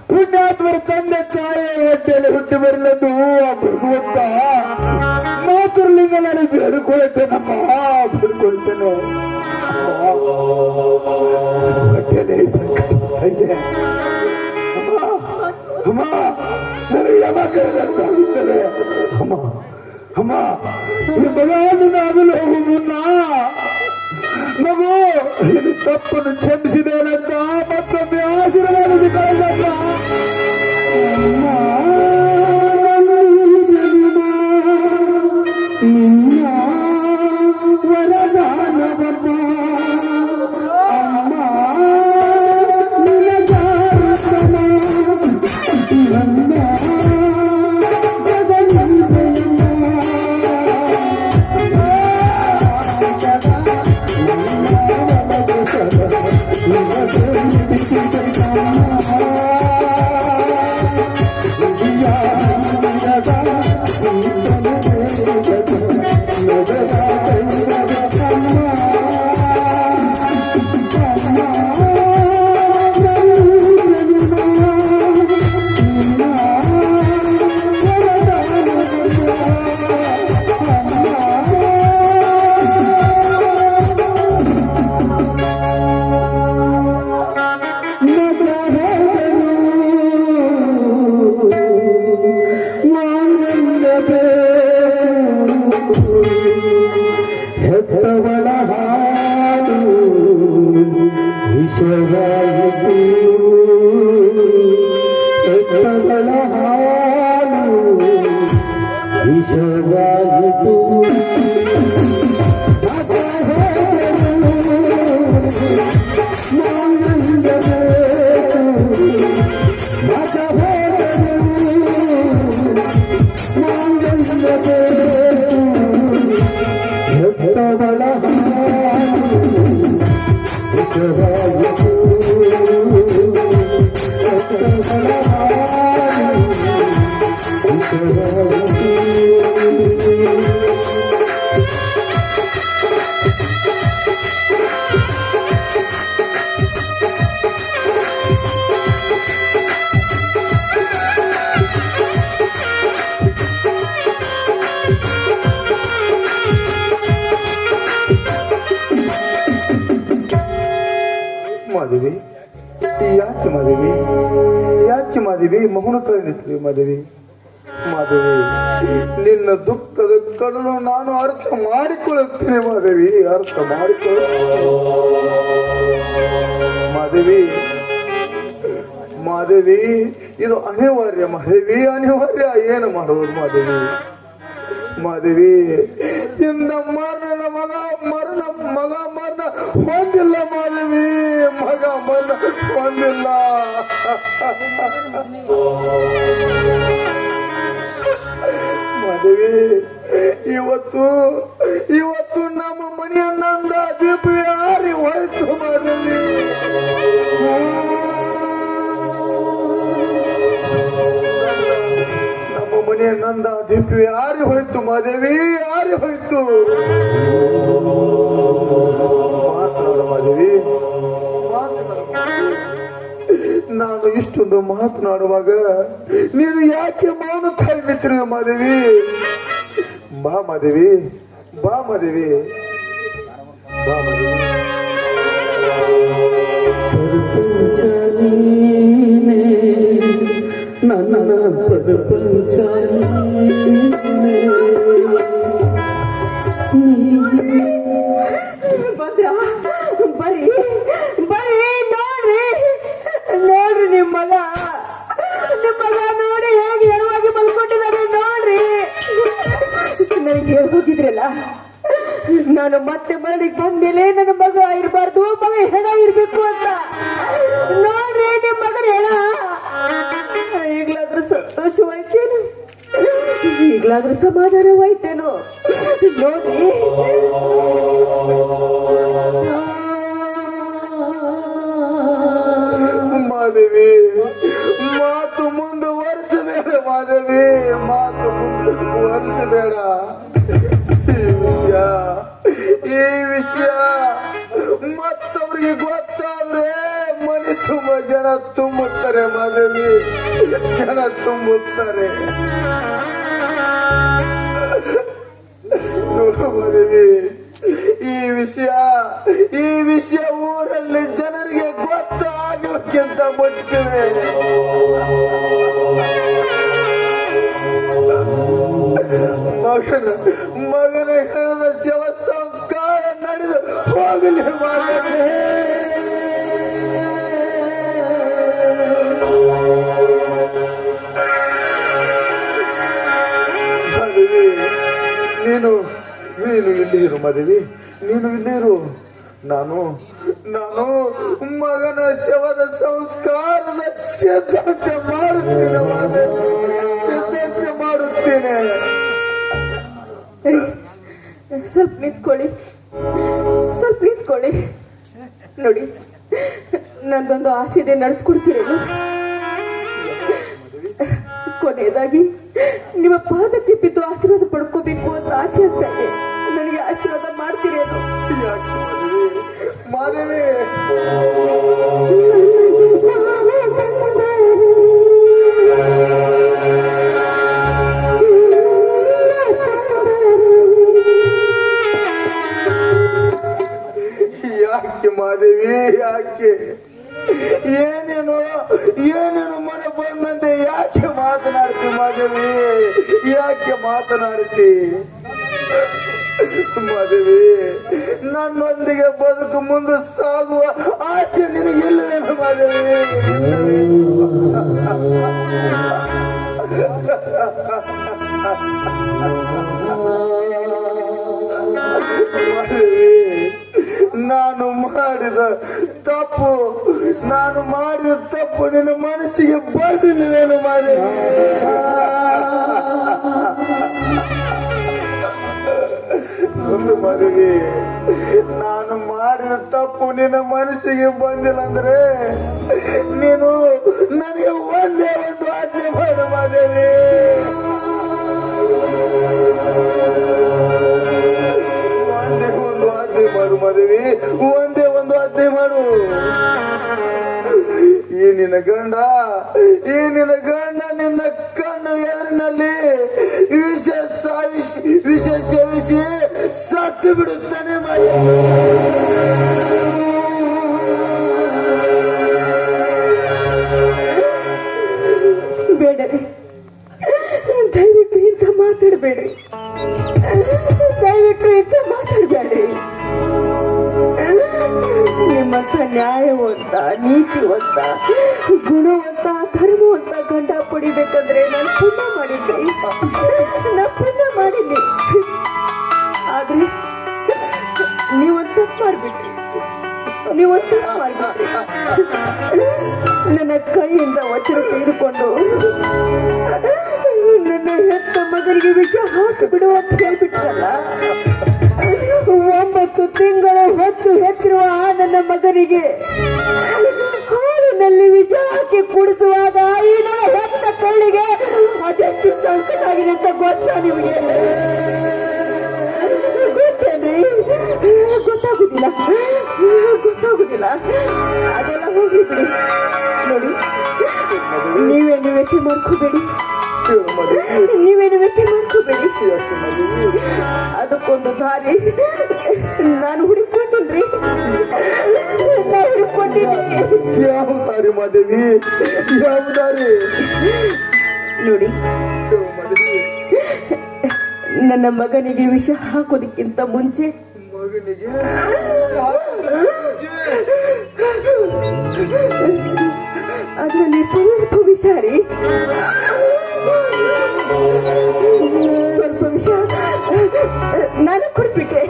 ಪುಣ್ಯಾತ್ಮರ ತಂದೆ ತಾಯಿಯ ಹೊಟ್ಟೆಯಲ್ಲಿ ಹುಟ್ಟಿ ಬರಲದು ಭಗವಂತ ಮಾತೃಲಿಂಗ ನಾನು ಬೇಡಿಕೊಳ್ತೇನಮ್ಮ, ಬೇಡಿಕೊಳ್ತೇನೆ. ಹೊಟ್ಟೆಯಲ್ಲಿ ಸಂಕಟ ಬರ್ತಾ ಇದೆ ಅಮ್ಮ, ಅಮ್ಮ, ನನಗೆ ಯಮ ಕರೆದಾಗುತ್ತದೆ ಅಮ್ಮ. ಅಮ್ಮ, ಈ ಭಗವಾನನ ಆಗಲು ಹೋಗು ಮುನ್ನ ಮಗು ಇದು ತಪ್ಪನ್ನು ಕ್ಷಮಿಸಿದೇನಂತ ಮತ್ತೊಮ್ಮೆ ಆಶೀರ್ವಾದ ಕಳೆದ ನಿನ್ನ ವರದಾನವಮ್ಮ. ಅಮ್ಮ ನಿನಗಾರಸಮ ನನ್ನ ಹೆತ್ತವಳ ಹಾಡು ವಿಷವಾಯಿತು, ಹೆತ್ತವಳ ಹಾಡು ವಿಷವಾಯಿತು. ಹೆತ್ತವಳ ಮಾದೇವಿ, ಯಾಕೆ ಮಾದೇವಿ, ಯಾಕೆ ಮಾದೇವಿ ಮೌನ ತಳಿದ್ರಿ ಮಾದೇವಿ? ಮಾದೇವಿ, ನಿನ್ನ ದುಃಖದ ಕಡಲು ನಾನು ಅರ್ಥ ಮಾಡಿಕೊಳ್ಳುತ್ತೇನೆ ಮಾದೇವಿ, ಅರ್ಥ ಮಾಡಿಕೊಳ್ಳುತ್ತೇನೆ ಮಾದೇವಿ. ಮಾದೇವಿ, ಇದು ಅನಿವಾರ್ಯ ಮಾದೇವಿ, ಅನಿವಾರ್ಯ. ಏನು ಮಾಡುವುದು ಮಾದೇವಿ? ಮಾದೇವಿ, ಇಂದ ಮರಣ ಮಗ ಮರಣ ಹೊಂದಿಲ್ಲ ಮಾದೇವಿ, ಮಗ ಮರಣ ಹೊಂದಿಲ್ಲ. ಮಾದೇವಿ, ಇವತ್ತು ನಂದ ದೀಪ ಯಾರಿ ಹೋಯ್ತು ಮಾದೇವಿ, ಯಾರಿ ಹೋಯ್ತು? ಮಾತನಾಡು ಮಾದೇವಿ, ಮಾತನಾಡು. ನಾನು ಇಷ್ಟೊಂದು ಮಾತನಾಡುವಾಗ ನೀನು ಯಾಕೆ ಮೌನ ತಾಳ್ಬಿಟ್ಟಿರು ಮಾದೇವಿ? ಬಾ ಮಾದೇವಿ, ಬಾ ಮಾದೇವಿ, ಬಾ ಮಾದೇವಿ. ಪ್ರಪಂಚ ನೀನೇ, ನನ್ನ ಪ್ರಪಂಚ ನೀನೇ. ಬಂದ್ರ ಬರೀ ಬರೀ ನೋಡ್ರಿ ನೋಡ್ರಿ ನಿಮ್ಮ ಮಗ ನೋಡಿ ಹೇಗೆ ಎಡವಾಗಿ ಮಲ್ಕೊಂಡಿದ್ದಾರೆ ನೋಡ್ರಿ. ನನಗೆ ಹೇಳಿ ಹೋಗಿದ್ರಲ್ಲ, ನಾನು ಮತ್ತೆ ಮರಳಿಗೆ ಬಂದ್ಮೇಲೆ ನನ್ನ ಮಗ ಇರಬಾರ್ದು, ಮಗ ಹೆಣ ಇರ್ಬೇಕು ಅಂತ. ನೋಡ್ರಿ ನಿಮ್ಮ ಮಗನ ಹೆಣ. ಈಗ್ಲಾದ್ರೂ ಸಂತೋಷವಾಯ್ತೇನು, ಈಗ್ಲಾದ್ರೂ ಸಮಾಧಾನವಾಯ್ತೇನು ನೋಡ್ರಿ. ಮಾದೇವಿ, ಮಾತು ಮುಂದುವರಿಸಬೇಡ ಮಾದೇವಿ, ಮಾತು ಮುಂದುವರಿಸಬೇಡ. ಈ ವಿಷಯ ಮತ್ತವ್ರಿಗೆ ಗೊತ್ತಾದ್ರೆ ಮನೆ ತುಂಬ ಜನ ತುಂಬುತ್ತಾರೆ ಮಾದೇವಿ, ಜನ ತುಂಬುತ್ತಾರೆ. ನೋಡು ಮಾದೇವಿ, ಈ ವಿಷಯ ಊರಲ್ಲಿ ಜನರಿಗೆ ಗೊತ್ತಾಗೋಕ್ಕಿಂತ ಮುಂಚೆನೆ ಮಗನ ಹೇಳದ ಶವ ಸಂಸ್ಕಾರ ನಡೆದು ಹೋಗಲಿ ಮಾದೇವಿ. ನೀನು ಇಲ್ಲಿ ಇರು ಮಾದೇವಿ, ನೀನು ಇಲ್ಲೇ ಇರು. ನಾನು ಮಗನ ಶವದ ಸಂಸ್ಕಾರದ ಸಿದ್ಧತೆ ಮಾಡುತ್ತೇನೆ ಮಾದೇವಿ, ಸಿದ್ಧತೆ ಮಾಡುತ್ತೇನೆ. ಸ್ವಲ್ಪ ನಿಂತ್ಕೊಳ್ಳಿ, ಸ್ವಲ್ಪ ನಿಂತ್ಕೊಳ್ಳಿ. ನೋಡಿ, ನಂದೊಂದು ಆಸೆ ಇದೆ, ನಡೆಸ್ಕೊಡ್ತೀರೇನು? ಕೊನೆಯದಾಗಿ ನಿಮ್ಮ ಪಾದಕ್ಕೆ ಬಿದ್ದು ಆಶೀರ್ವಾದ ಪಡ್ಕೋಬೇಕು ಅಂತ ಆಸೆ ಆಗ್ತಾ ಇದೆ. ನನಗೆ ಆಶೀರ್ವಾದ ಮಾಡ್ತೀರೇನು? ಯಾಕೆ ಮಾದೇವಿ? ಯಾಕೆ ಮಾದೇವಿ, ಯಾಕೆ? ಏನೇನು ಮನೆ ಬಂದಂತೆ ಯಾಕೆ ಮಾತನಾಡ್ತಿ ಮಾದೇವಿ, ಯಾಕೆ ಮಾತನಾಡ್ತಿ ಮಾದೇವಿ? ನನ್ನೊಂದಿಗೆ ಬದುಕು ಮುಂದೆ ಸಾಗುವ ಆಸೆ ನಿನಗೆ ಇಲ್ಲವೇನು ಮಾದೇವಿ? ಮಾದೇವಿ, ನಾನು ಮಾಡಿದ ತಪ್ಪು ನಿನ್ನ ಮನಸ್ಸಿಗೆ ಬರ್ಲಿಲ್ವೇನು ಮಾದೇವಿ? ಮಾದೇವಿ, ನಾನು ಮಾಡಿದ ತಪ್ಪು ನಿನ್ನ ಮನಸ್ಸಿಗೆ ಬಂದಿಲ್ಲ ಅಂದ್ರೆ ನೀನು ನನಗೆ ಒಂದೇ ಒಂದು ಆಜ್ಞೆ ಮಾಡು ಮಾದೇವಿ. ಒಂದೇ ಒಂದು ಆಜ್ಞೆ ಮಾಡು ಮಾದೇವಿ, ಒಂದೇ ಒಂದು ಆಜ್ಞೆ ಮಾಡು. ಈ ನಿನ್ನ ಗಂಡ ನಿನ್ನ ಕಣ್ಣು ಎದುರಿನಲ್ಲಿ ವಿಷ ಸೇವಿಸಿ ಸತ್ತು ಬಿಡುತ್ತಾನೆ ಮಾದೇವಿ. ಬೇಡರಿ, ದಯವಿಟ್ಟು ಇಂಥ ಮಾತಾಡಬೇಡ್ರಿ, ದಯವಿಟ್ಟು ಇಂಥ ಮಾತಾಡಬೇಡ್ರಿ. ನಿಮ್ಮಂತ ನ್ಯಾಯವಂತ, ನೀತಿವಂತ, ಗುಣವಂತ, ಧರ್ಮವಂತ ಗಂಡ ಪಡಿಬೇಕಂದ್ರೆ ನಾನು ಪುಣ್ಯ ಮಾಡಿದ್ರಿ, ಆದ್ರೆ ನೀವೊಂದು ತಪ್ಪು ಮಾಡ್ಬಿಟ್ರಿ. ನನ್ನ ಕೈಯಿಂದ ವಚನ ತೆಗೆದುಕೊಂಡು ನನ್ನ ಹೆತ್ತ ಮಗನಿಗೆ ವಿಷ ಹಾಕಿ ಬಿಡುವ ಅಂತ ಹೇಳ್ಬಿಟ್ರಲ್ಲ. 9 ತಿಂಗಳು ಹೊತ್ತು ಹೆತ್ತಿರುವ ನನ್ನ ಮಗನಿಗೆ ಹಾಲಿನಲ್ಲಿ ವಿಷ ಹಾಕಿ ಕುಡಿಸುವಾಗ ಈ ನನ್ನ ಹೆತ್ತ ಕಳ್ಳಿಗೆ ಅದೆಷ್ಟು ಸಂಕಟ ಏನಾಗಿದೆ ಅಂತ ಗೊತ್ತಾ ನಿಮಗೆ? ಗೊತ್ತೇನ್ರಿ? ಗೊತ್ತಾಗುದಿಲ್ಲ, ಗೊತ್ತಾಗುದಿಲ್ಲ. ಅದೆಲ್ಲ ಹೋಗ್ಲಿ ಬಿಡಿ. ನೋಡಿ, ನೀವೇನು ವ್ಯಥೆ ಮಾಡ್ಕೋಬೇಡಿ, ನೀವೇನು ವ್ಯಥೆ ಮಾಡ್ಕೋಬೇಡಿ. ಅದಕ್ಕೊಂದು ದಾರಿ ನಾನು ಹುಡುಕೊಂಡಿನ್ರಿ, ನಾನು ಹುಡುಕೊಂಡಿದ್ದೀನಿ. ಯಾವ ದಾರಿ ಮಾದೇವಿ, ಯಾವ ದಾರಿ? ನೋಡಿ, ನನ್ನ ಮಗನಿಗೆ ವಿಷ ಹಾಕೋದಕ್ಕಿಂತ ಮುಂಚೆ ಮಗನಿಗೆ ಅದರಲ್ಲಿ ಸ್ವಲ್ಪ ವಿಷಾರಿ, ಸ್ವಲ್ಪ ವಿಷ ನಾನು ಕೊಡ್ಬಿಟ್ಟೆ.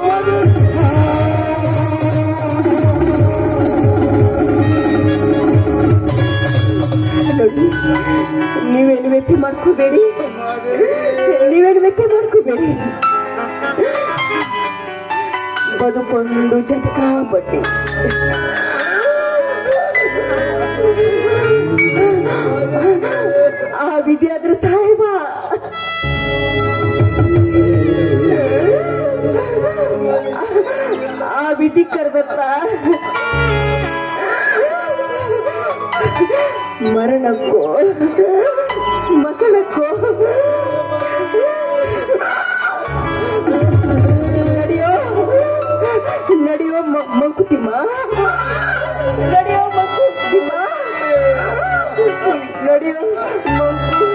ನೋಡಿ, ನೀವೇನು ವ್ಯಥೆ ಮಾಡ್ಕೋಬೇಡಿ, ನೀವೇನು ವ್ಯಥೆ ಮಾಡ್ಕೋಬೇಡಿ. ಬದುಕೊಂದು ಜಟಕಾ ಬಡ್ಡಿ. ಆ ವಿದ್ಯಾದ್ರ ಸಾಹೇಬ ಆ ವಿಧಿ ಕರೆದತ್ತ ಮರಣಕ್ಕೋ ಮಸಣಕ್ಕೋ ನಡೆಯೋ ನಡೆಯೋ ಮಂಕುತಿಮ್ಮ, ನಡೆಯೋ ಮಂಕುತಿಮ್ಮ, ನಡೆಯೋ ಮಂಕು.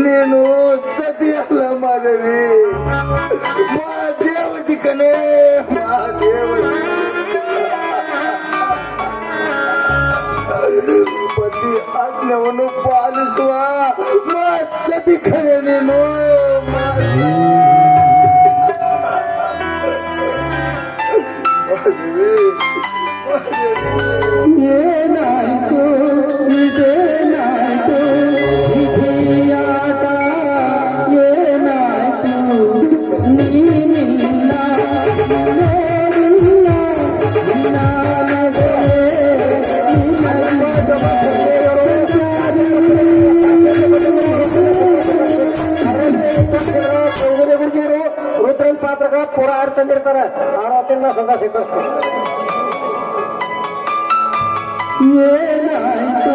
ನೀನು ಸತಿಯಲ್ಲ ಮಾಧವಿ, ದೇವತಿ ಕಣೆ, ದೇವತಿ. ಪತಿ ಆಜ್ಞೆಯನ್ನು ಪಾಲಿಸುವ ಸತಿ ಕಣೆ ನೀನು. ಏನಾಯ್ತು ಇದೇನಾಯ್ತು ಇದೇಯಾಟ, ಏನಾಯ್ತು ನೀನಿಲ್ಲ ನೋಡಿಲ್ಲ ನಾನವೇ ರುದ್ರನ್ ಪಾತ್ರಗ ಪೂರ ಆಡ್ ತಂದಿರ್ತಾರೆ. ಆರೋಗ್ಯದಿಂದ ಸಂದ ಸ್ವೀಕರಿಸ್ತಾರೆ. ಏನಾಯ್ತು